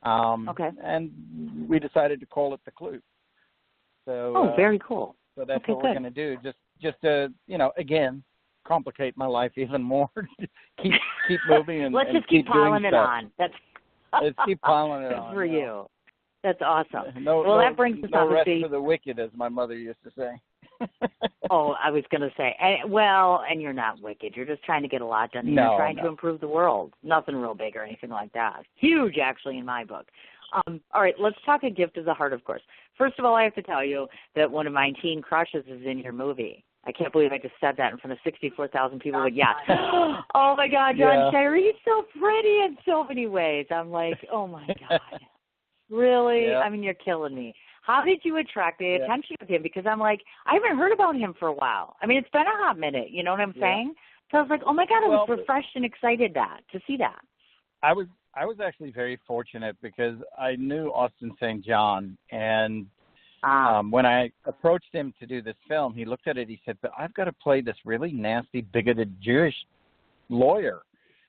Speaker 3: And we decided to call it The Clue. So,
Speaker 2: very cool.
Speaker 3: So that's what we're going to do. Just to, again, complicate my life even more. keep moving and
Speaker 2: let's just
Speaker 3: keep
Speaker 2: piling it
Speaker 3: stuff.
Speaker 2: on.
Speaker 3: Let's keep piling it on.
Speaker 2: For you. That's awesome.
Speaker 3: That
Speaker 2: brings us
Speaker 3: no
Speaker 2: obviously.
Speaker 3: Rest for the wicked, as my mother used to say.
Speaker 2: I was going to say, and you're not wicked. You're just trying to get a lot done. You're trying to improve the world. Nothing real big or anything like that. Huge, actually, in my book. All right, let's talk A Gift of the Heart, of course. First of all, I have to tell you that one of my teen crushes is in your movie. I can't believe I just said that in front of 64,000 people. But yeah. Oh, my God, John Shire, he's so pretty in so many ways. I'm like, oh, my God. Really?
Speaker 3: Yeah.
Speaker 2: I mean, you're killing me. How did you attract the attention of him? Because I'm like, I haven't heard about him for a while. I mean, it's been a hot minute. You know what I'm saying? So I was like, oh, my God, I was refreshed and excited to see that.
Speaker 3: I was actually very fortunate because I knew Austin St. John, and when I approached him to do this film, he looked at it. He said, "But I've got to play this really nasty, bigoted Jewish lawyer."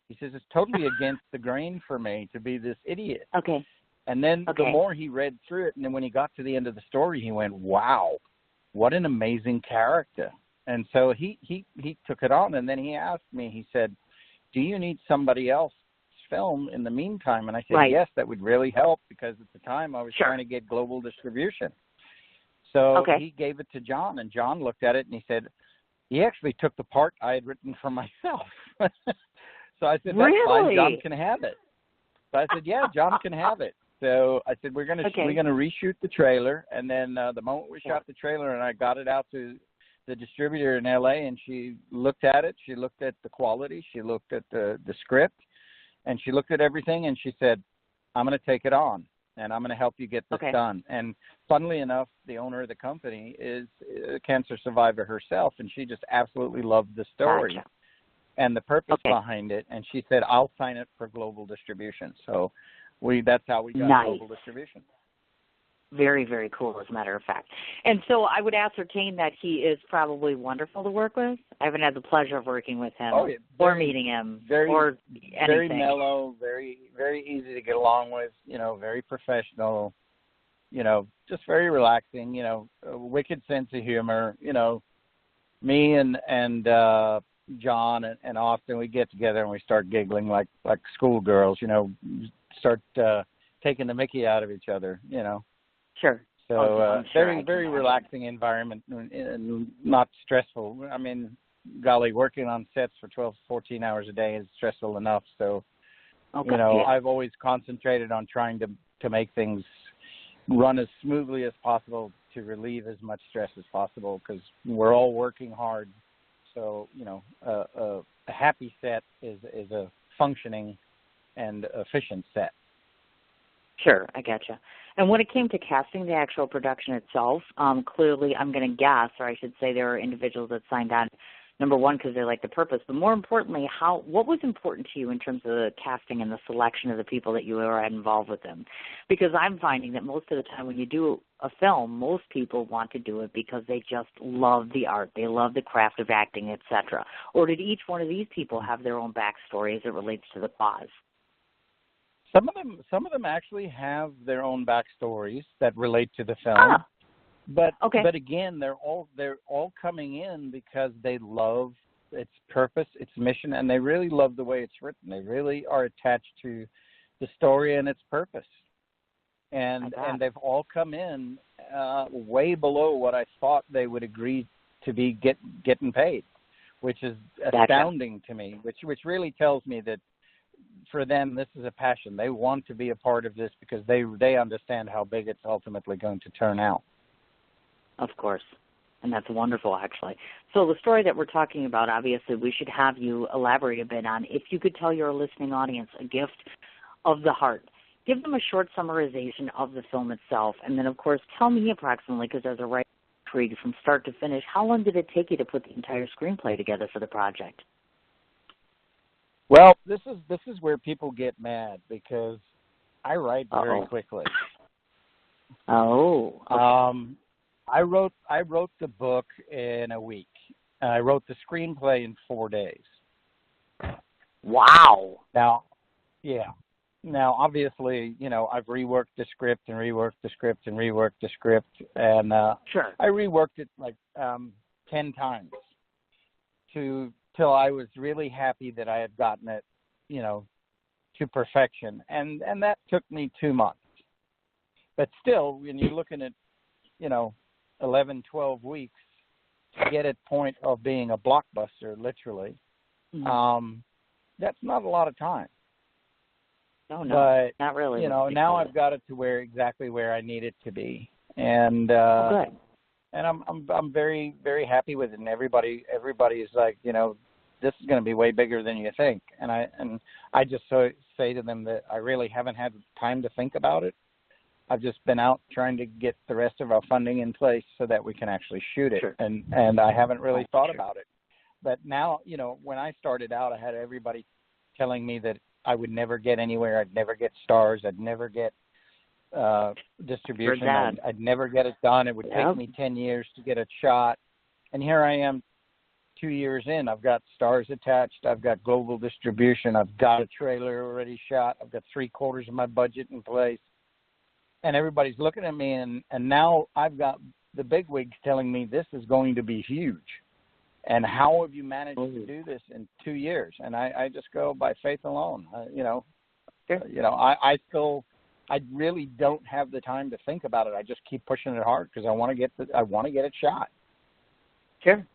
Speaker 3: He says, "It's totally against the grain for me to be this idiot."
Speaker 2: Okay.
Speaker 3: And then the more he read through it, and then when he got to the end of the story, he went, "Wow, what an amazing character!" And so he took it on, and then he asked me. He said, "Do you need somebody else film in the meantime?" And I said, "Yes, that would really help," because at the time I was trying to get global distribution. So he gave it to John, and John looked at it, and he said, he actually took the part I had written for myself. So I said, "That's fine, John can have it." So I said, "Yeah, John can have it." So I said, we're going to reshoot the trailer, and then the moment we shot the trailer and I got it out to the distributor in LA, and she looked at it, she looked at the quality, she looked at the script, and she looked at everything, and she said, "I'm going to take it on, and I'm going to help you get this done." And funnily enough, the owner of the company is a cancer survivor herself, and she just absolutely loved the story and the purpose behind it. And she said, "I'll sign it for global distribution." So that's how we got global distribution.
Speaker 2: Very, very cool, as a matter of fact. And so I would ascertain that he is probably wonderful to work with. I haven't had the pleasure of working with him or meeting him or anything.
Speaker 3: Very mellow, very, very easy to get along with, very professional, just very relaxing, a wicked sense of humor. Me and John and Austin, we get together and we start giggling like schoolgirls, start taking the Mickey out of each other,
Speaker 2: Sure.
Speaker 3: So
Speaker 2: sure
Speaker 3: very relaxing environment and not stressful. I mean, golly, working on sets for 12, 14 hours a day is stressful enough. So, I've always concentrated on trying to make things run as smoothly as possible to relieve as much stress as possible, because we're all working hard. So, a happy set is a functioning and efficient set.
Speaker 2: Sure, I gotcha. And when it came to casting the actual production itself, clearly I'm going to guess, or I should say there are individuals that signed on, number one, because they like the purpose, but more importantly, what was important to you in terms of the casting and the selection of the people that you were involved with them? Because I'm finding that most of the time when you do a film, most people want to do it because they just love the art, they love the craft of acting, etc. Or did each one of these people have their own backstory as it relates to the cause?
Speaker 3: Some of them actually have their own backstories that relate to the film. But again, they're all coming in because they love its purpose, its mission, and they really love the way it's written. They really are attached to the story and its purpose. And they've all come in way below what I thought they would agree to be getting paid, which is astounding to me, which really tells me that for them, this is a passion. They want to be a part of this because they understand how big it's ultimately going to turn out.
Speaker 2: Of course. And that's wonderful, actually. So the story that we're talking about, obviously, we should have you elaborate a bit on. If you could tell your listening audience a gift of the heart, give them a short summarization of the film itself. And then, of course, tell me approximately, because as a writer, intrigued from start to finish, how long did it take you to put the entire screenplay together for the project?
Speaker 3: Well, this is where people get mad because I write very quickly.
Speaker 2: Oh. Okay.
Speaker 3: I wrote the book in a week. I wrote the screenplay in 4 days.
Speaker 2: Wow.
Speaker 3: Now, obviously, I've reworked the script and reworked the script and reworked the script, and
Speaker 2: sure.
Speaker 3: I reworked it like 10 times till I was really happy that I had gotten it, to perfection. And that took me 2 months. But still, when you're looking at, 11, 12 weeks to get at point of being a blockbuster, literally, that's not a lot of time.
Speaker 2: No,
Speaker 3: but,
Speaker 2: not really.
Speaker 3: Now I've got it to exactly where I need it to be. And
Speaker 2: good.
Speaker 3: And I'm very, very happy with it. And everybody is like, this is going to be way bigger than you think. And I just say to them that I really haven't had time to think about it. I've just been out trying to get the rest of our funding in place so that we can actually shoot it. Sure. And I haven't really thought about it. But now, when I started out, I had everybody telling me that I would never get anywhere. I'd never get stars. I'd never get distribution. I'd never get it done. It would take me 10 years to get a shot. And here I am 2 years in. I've got stars attached. I've got global distribution. I've got a trailer already shot. I've got 3/4 of my budget in place. And everybody's looking at me, and now I've got the bigwigs telling me this is going to be huge. And how have you managed to do this in 2 years? And I just go by faith alone. I really don't have the time to think about it. I just keep pushing it hard because I want to get it shot.
Speaker 2: Sure.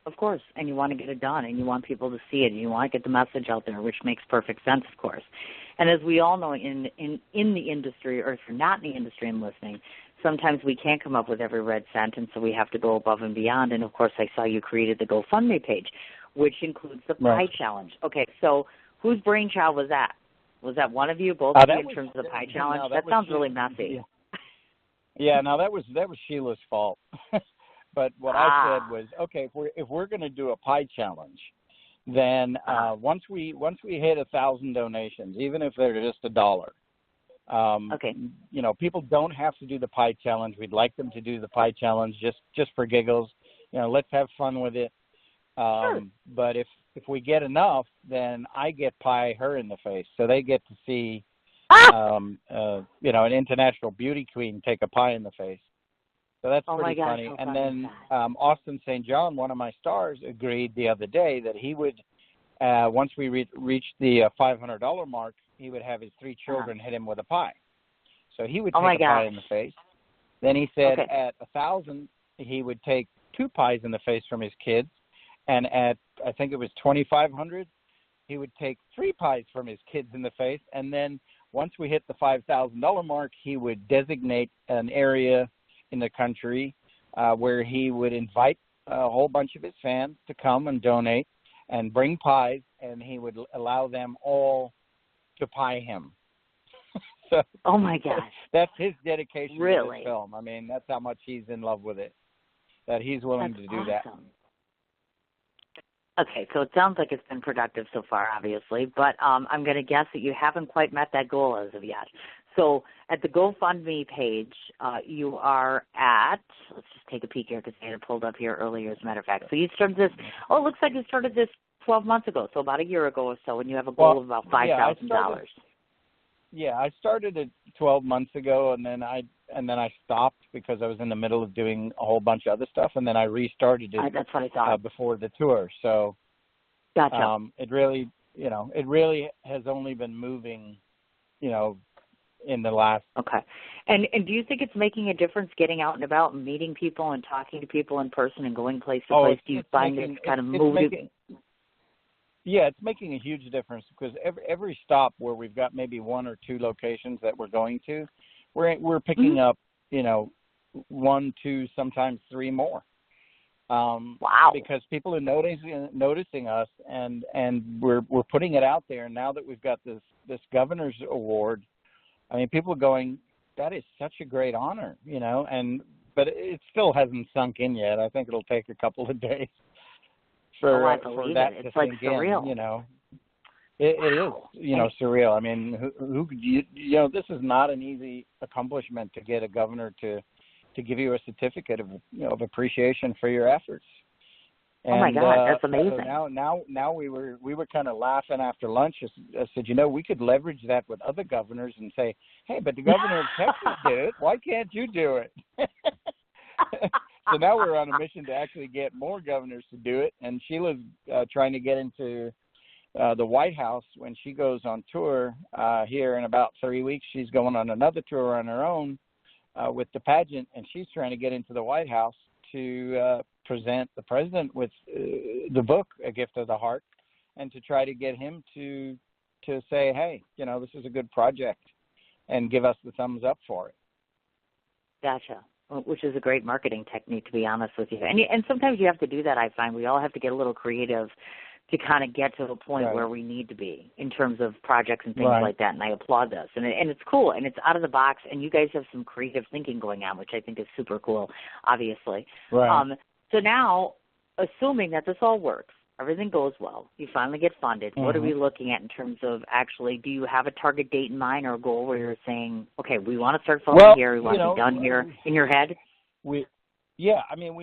Speaker 2: Of course, and you want to get it done, and you want people to see it, and you want to get the message out there, which makes perfect sense, of course. And as we all know, in the industry, or if you're not in the industry and listening, sometimes we can't come up with every red cent, and so we have to go above and beyond. And, of course, I saw you created the GoFundMe page, which includes the Pie Challenge. Okay, so whose brainchild was that? Was that one of you, both of you, in terms of the Pie Challenge? That sounds really messy.
Speaker 3: Yeah, no, that was Sheila's fault. But what I said was, okay, if we're going to do a pie challenge, then once we hit 1,000 donations, even if they're just $1, people don't have to do the pie challenge. We'd like them to do the pie challenge just for giggles. Let's have fun with it.
Speaker 2: Sure.
Speaker 3: But if we get enough, then I get pie her in the face, so they get to see, an international beauty queen take a pie in the face. So that's
Speaker 2: Oh my
Speaker 3: pretty
Speaker 2: gosh,
Speaker 3: funny.
Speaker 2: how
Speaker 3: And
Speaker 2: funny is
Speaker 3: then
Speaker 2: that?
Speaker 3: Austin St. John, one of my stars, agreed the other day that he would, once we reached the $500 mark, he would have his 3 children hit him with a pie. So he would
Speaker 2: Oh my
Speaker 3: take a pie
Speaker 2: gosh.
Speaker 3: in the face. Then he said
Speaker 2: Okay.
Speaker 3: at 1,000, he would take 2 pies in the face from his kids. And at, I think it was 2,500, he would take 3 pies from his kids in the face. And then once we hit the $5,000 mark, he would designate an area in the country where he would invite a whole bunch of his fans to come and donate and bring pies, and he would allow them all to pie him. So,
Speaker 2: oh my gosh.
Speaker 3: That's his dedication to
Speaker 2: Really?
Speaker 3: this film. I mean, that's how much he's in love with it, that he's willing
Speaker 2: That's
Speaker 3: to do that.
Speaker 2: awesome. Okay, so it sounds like it's been productive so far, obviously, but I'm going to guess that you haven't quite met that goal as of yet. So at the GoFundMe page, you are at, let's just take a peek here because I had it pulled up here earlier, as a matter of fact. So you started this, it looks like you started this 12 months ago, so about a year ago or so, and you have a goal of about $5,000.
Speaker 3: Yeah, I started it 12 months ago, and then I stopped because I was in the middle of doing a whole bunch of other stuff, and then I restarted it
Speaker 2: That's what I thought.
Speaker 3: before the tour. So
Speaker 2: Gotcha.
Speaker 3: it really has only been moving, in the last.
Speaker 2: Okay. And do you think it's making a difference getting out and about and meeting people and talking to people in person and going place to place? Do you find it's kind of moving?
Speaker 3: Yeah, it's making a huge difference because every stop where we've got maybe 1 or 2 locations that we're going to, we're picking up, 1, 2, sometimes 3 more.
Speaker 2: Wow!
Speaker 3: Because people are noticing us, and we're putting it out there. And now that we've got this governor's award, I mean, people are going, that is such a great honor, but it still hasn't sunk in yet. I think it'll take a couple of days. For that
Speaker 2: it's
Speaker 3: to
Speaker 2: like
Speaker 3: sink
Speaker 2: surreal.
Speaker 3: in, it is, surreal. I mean, this is not an easy accomplishment to get a governor to give you a certificate of appreciation for your efforts. And,
Speaker 2: oh my God, that's amazing.
Speaker 3: So now we were kind of laughing after lunch. I said, we could leverage that with other governors and say, hey, but the governor of Texas did it. Why can't you do it? So now we're on a mission to actually get more governors to do it. And Sheila's trying to get into the White House when she goes on tour here in about 3 weeks. She's going on another tour on her own with the pageant, and she's trying to get into the White House to present the president with the book, A Gift of the Heart, and to try to get him to say, hey, this is a good project, and give us the thumbs up for it.
Speaker 2: Gotcha. Which is a great marketing technique, to be honest with you. And sometimes you have to do that, I find. We all have to get a little creative to kind of get to a point where we need to be in terms of projects and things like that, and I applaud this. And it's cool, and it's out of the box, and you guys have some creative thinking going on, which I think is super cool, obviously.
Speaker 3: Right.
Speaker 2: So now, assuming that this all works, everything goes well, you finally get funded, what are we looking at in terms of actually, do you have a target date in mind or a goal where you're saying, okay, we want to start filming here, we want to be done here, in your head?
Speaker 3: We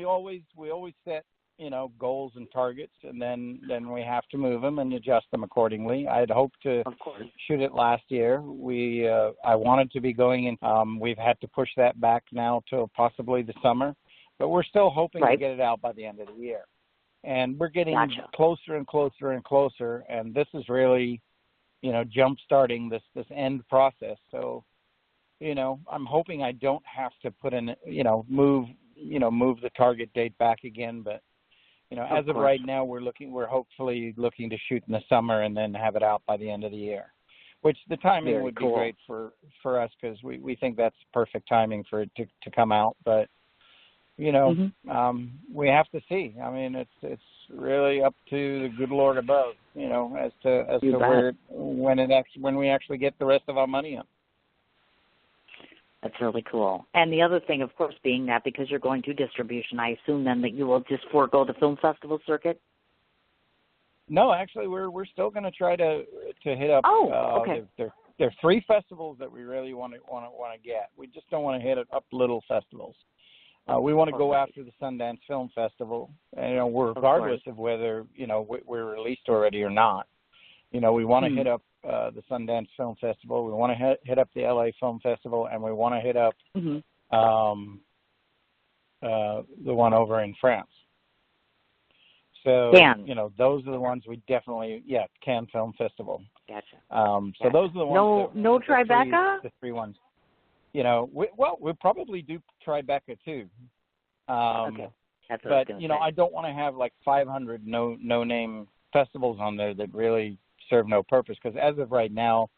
Speaker 3: always set, goals and targets, and then we have to move them and adjust them accordingly. I'd hoped to shoot it last year. I wanted to be going in. We've had to push that back now till possibly the summer, but we're still hoping to get it out by the end of the year. And we're getting closer and closer and closer, and this is really, jump-starting this end process. So, I'm hoping I don't have to put in, move the target date back again, but as of right now, we're hopefully looking to shoot in the summer and then have it out by the end of the year, which the timing would be great for us because we think that's perfect timing for it to come out. But, we have to see. I mean, it's really up to the good Lord above, as to when we actually get the rest of our money in.
Speaker 2: That's really cool. And the other thing, of course, being that because you're going to distribution, I assume then that you will just forego the film festival circuit?
Speaker 3: No, actually, we're still going to try to hit up. There are 3 festivals that we really want to get. We just don't want to hit up little festivals. We want to go after the Sundance Film Festival, regardless of whether we're released already or not. We want to hit up the Sundance Film Festival. We want to hit up the LA Film Festival, and we want to hit up the one over in France. So,
Speaker 2: Cannes.
Speaker 3: those are the ones we definitely, Cannes Film Festival.
Speaker 2: Gotcha.
Speaker 3: So those are the ones.
Speaker 2: No Tribeca?
Speaker 3: The three ones. We'll probably do Tribeca too.
Speaker 2: Okay. That's what I was
Speaker 3: but,
Speaker 2: gonna say.
Speaker 3: I don't want to have like 500 no-name festivals on there that really serve no purpose, because as of right now,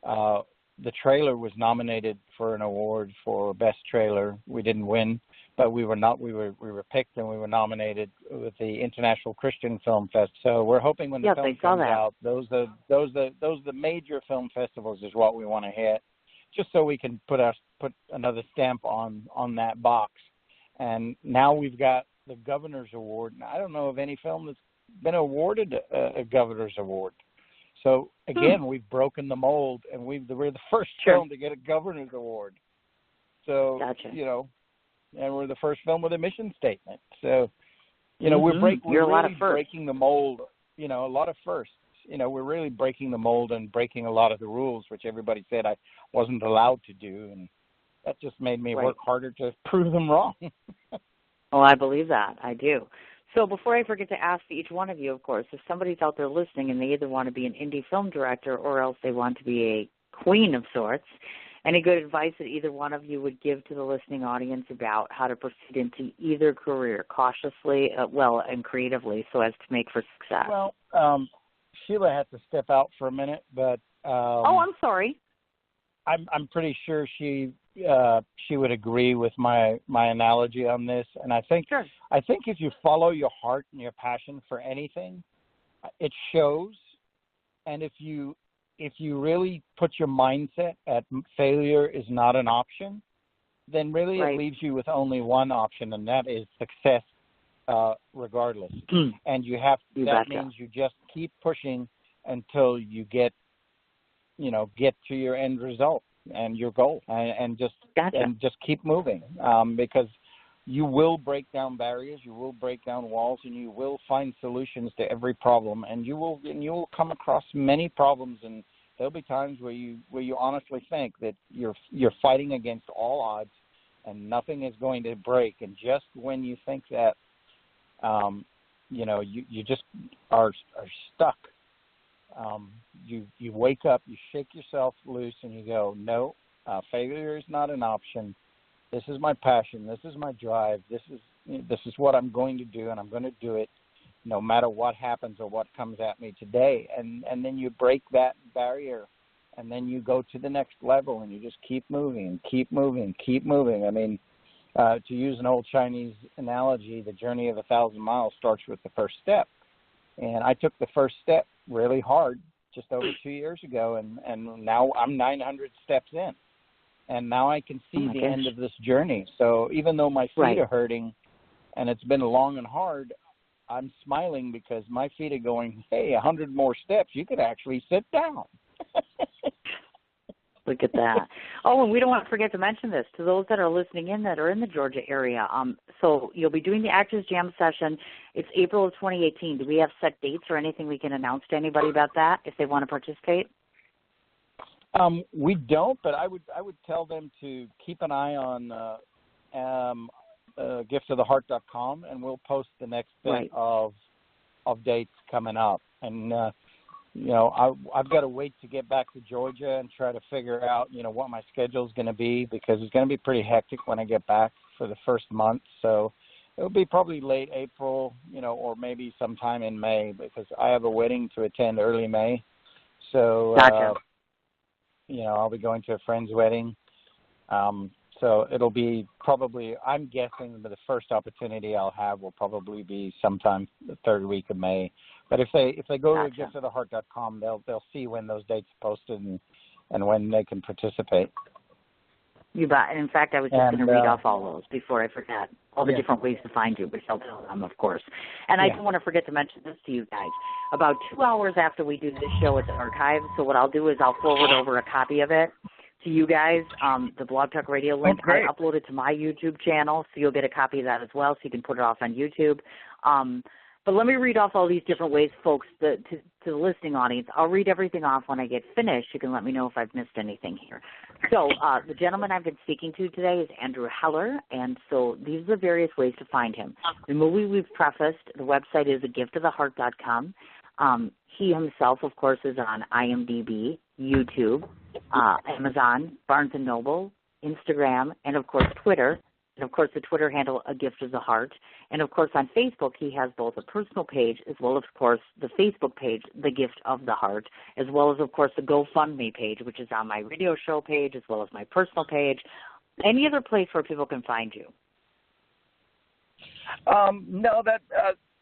Speaker 3: the trailer was nominated for an award for Best Trailer. We didn't win, but we were picked and we were nominated with the International Christian Film Fest. So we're hoping when the film comes out, those the major film festivals is what we want to hit, just so we can put another stamp on that box. And now we've got the Governor's Award. And I don't know of any film that's been awarded a Governor's Award. So again, we've broken the mold, and we're the first film to get a Governor's Award. So
Speaker 2: gotcha.
Speaker 3: And we're the first film with a mission statement. So we're really breaking the mold. A lot of firsts. We're really breaking the mold and breaking a lot of the rules, which everybody said I wasn't allowed to do, and that just made me work harder to prove them wrong.
Speaker 2: Oh, I believe that. I do. So before I forget to ask each one of you, of course, if somebody's out there listening and they either want to be an indie film director or else they want to be a queen of sorts, any good advice that either one of you would give to the listening audience about how to proceed into either career cautiously, and creatively, so as to make for success?
Speaker 3: Well, Sheila had to step out for a minute, but
Speaker 2: I'm sorry.
Speaker 3: I'm pretty sure she would agree with my analogy on this, and I think if you follow your heart and your passion for anything, it shows. And if you really put your mindset at failure is not an option, then really it leaves you with only one option, and that is success, regardless. And that means you just keep pushing until you get to your end result and your goal, and just keep moving, because you will break down barriers, you will break down walls, and you will find solutions to every problem, and you will come across many problems, and there'll be times where you honestly think that you're fighting against all odds and nothing is going to break, and just when you think that you just are stuck, you wake up, you shake yourself loose, and you go, no, failure is not an option. This is my passion. This is my drive. This is what I'm going to do, and I'm going to do it no matter what happens or what comes at me today. And then you break that barrier, and then you go to the next level, and you just keep moving, keep moving, keep moving. I mean, to use an old Chinese analogy, the journey of 1,000 miles starts with the first step. And I took the first step really hard just over 2 years ago, and now I'm 900 steps in. And now I can see the end of this journey. So even though my feet are hurting and it's been long and hard, I'm smiling because my feet are going, hey, 100 more steps, you could actually sit down.
Speaker 2: Look at that. Oh, and we don't want to forget to mention this to those that are listening in that are in the Georgia area. So you'll be doing the Actors Jam session. It's April of 2018. Do we have set dates or anything we can announce to anybody about that if they want to participate?
Speaker 3: We don't, but I would tell them to keep an eye on giftoftheheart.com, and we'll post the next bit of dates coming up. And I've got to wait to get back to Georgia and try to figure out what my schedule is going to be, because it's going to be pretty hectic when I get back for the first month. So it'll be probably late April, or maybe sometime in May, because I have a wedding to attend early May. So
Speaker 2: gotcha.
Speaker 3: I'll be going to a friend's wedding. So it'll be probably, I'm guessing that the first opportunity I'll have will probably be sometime the third week of May. But if they go to giftoftheheart.com, they'll see when those dates are posted and when they can participate.
Speaker 2: You bet. And in fact, I was just going to read off all those before I forget. All the different ways to find you, which I'll tell them, of course. And I don't want to forget to mention this to you guys. About 2 hours after we do this show, it's archived. So what I'll do is I'll forward over a copy of it to you guys, the Blog Talk Radio link. I upload it to my YouTube channel, so you'll get a copy of that as well, so you can put it off on YouTube. But let me read off all these different ways, folks, to the listening audience. I'll read everything off when I get finished. You can let me know if I've missed anything here. So the gentleman I've been speaking to today is Andrew Heller, and so these are the various ways to find him. The movie we've prefaced, the website is agiftoftheheart.com. He himself, of course, is on IMDb, YouTube, Amazon, Barnes & Noble, Instagram, and, of course, Twitter. And, of course, the Twitter handle, A Gift of the Heart. And, of course, on Facebook, he has both a personal page as well as, of course, the Facebook page, The Gift of the Heart, as well as, of course, the GoFundMe page, which is on my radio show page, as well as my personal page. Any other place where people can find you?
Speaker 3: No, that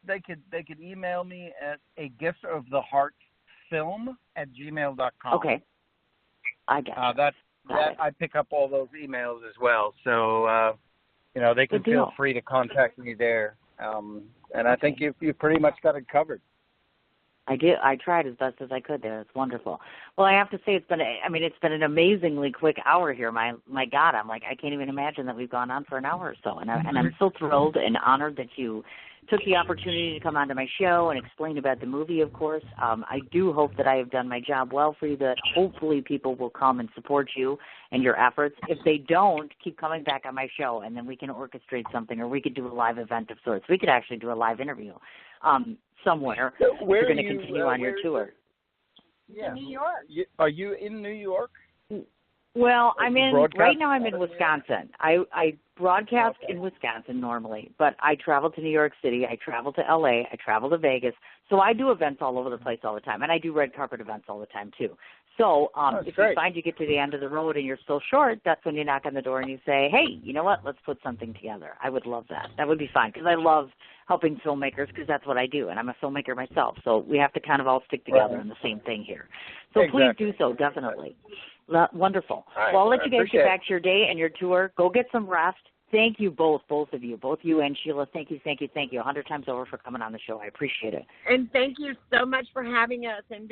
Speaker 3: they could email me at agiftoftheheartfilm@gmail.com.
Speaker 2: Okay. I get
Speaker 3: that I pick up all those emails as well. So, they can feel free to contact me there. And I think you pretty much got it covered.
Speaker 2: I did. I tried as best as I could there. It's wonderful. Well, I have to say it's been an amazingly quick hour here. My God, I can't even imagine that we've gone on for an hour or so. And I'm so thrilled and honored that you took the opportunity to come onto my show and explain about the movie, of course. I do hope that I have done my job well for you, that hopefully people will come and support you and your efforts. If they don't, keep coming back on my show, and then we can orchestrate something, or we could do a live event of sorts. We could actually do a live interview somewhere if you're going to continue on your tour.
Speaker 3: Yeah.
Speaker 4: New York.
Speaker 3: Are you in New York?
Speaker 2: Well, right now I'm in Wisconsin. I broadcast in Wisconsin normally, but I travel to New York City, I travel to LA, I travel to Vegas. So I do events all over the place all the time, and I do red carpet events all the time too. So if you find you get to the end of the road and you're still short, that's when you knock on the door and you say, hey, you know what, let's put something together. I would love that. That would be fine, because I love helping filmmakers, because that's what I do, and I'm a filmmaker myself. So we have to kind of all stick together in the same thing here. So please do so, definitely. Wonderful.
Speaker 3: Right,
Speaker 2: well, I'll let you guys get back to your day and your tour. Go get some rest. Thank you both of you, both you and Sheila. Thank you 100 times over for coming on the show. I appreciate it.
Speaker 1: And thank you so much for having us and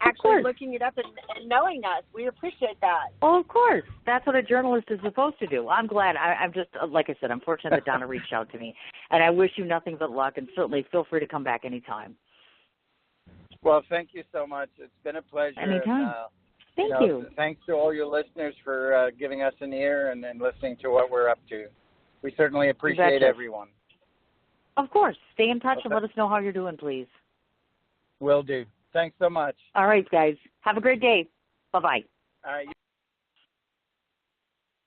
Speaker 1: actually looking it up and knowing us. We appreciate that.
Speaker 2: Oh, of course. That's what a journalist is supposed to do. I'm glad. I'm just, like I said, I'm fortunate that Donna reached out to me. And I wish you nothing but luck, and certainly feel free to come back anytime.
Speaker 3: Well, thank you so much. It's been a pleasure.
Speaker 2: Anytime.
Speaker 3: Thank you. Thanks to all your listeners for giving us an ear and listening to what we're up to. We certainly appreciate everyone.
Speaker 2: Of course. Stay in touch and let us know how you're doing, please.
Speaker 3: Will do. Thanks so much.
Speaker 2: All right, guys. Have a great day. Bye-bye.
Speaker 3: All right.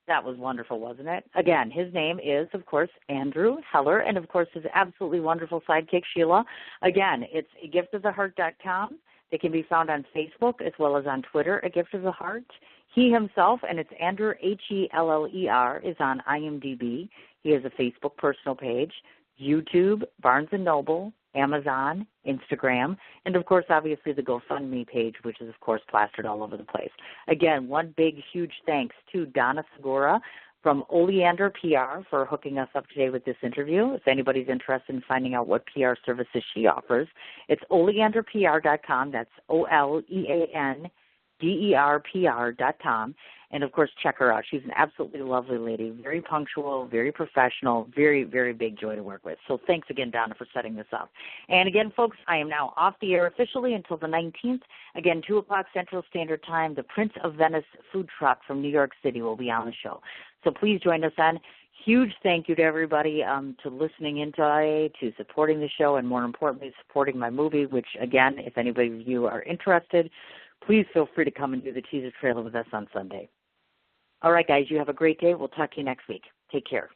Speaker 2: That was wonderful, wasn't it? Again, his name is, of course, Andrew Heller, and, of course, his absolutely wonderful sidekick, Sheila. Again, it's agiftoftheheart.com. They can be found on Facebook as well as on Twitter, A Gift of the Heart. He himself, and it's Andrew, Heller, is on IMDb. He has a Facebook personal page, YouTube, Barnes & Noble, Amazon, Instagram, and, of course, obviously the GoFundMe page, which is, of course, plastered all over the place. Again, one big, huge thanks to Donna Segura from Oleander PR for hooking us up today with this interview. If anybody's interested in finding out what PR services she offers, it's oleanderpr.com. That's OLEANDERPR.com. And, of course, check her out. She's an absolutely lovely lady, very punctual, very professional, very, very big joy to work with. So thanks again, Donna, for setting this up. And, again, folks, I am now off the air officially until the 19th. Again, 2 o'clock Central Standard Time. The Prince of Venice food truck from New York City will be on the show. So please join us on. Huge thank you to everybody to listening in today, to supporting the show, and more importantly, supporting my movie, which, again, if anybody of you are interested, please feel free to come and do the teaser trailer with us on Sunday. All right, guys, you have a great day. We'll talk to you next week. Take care.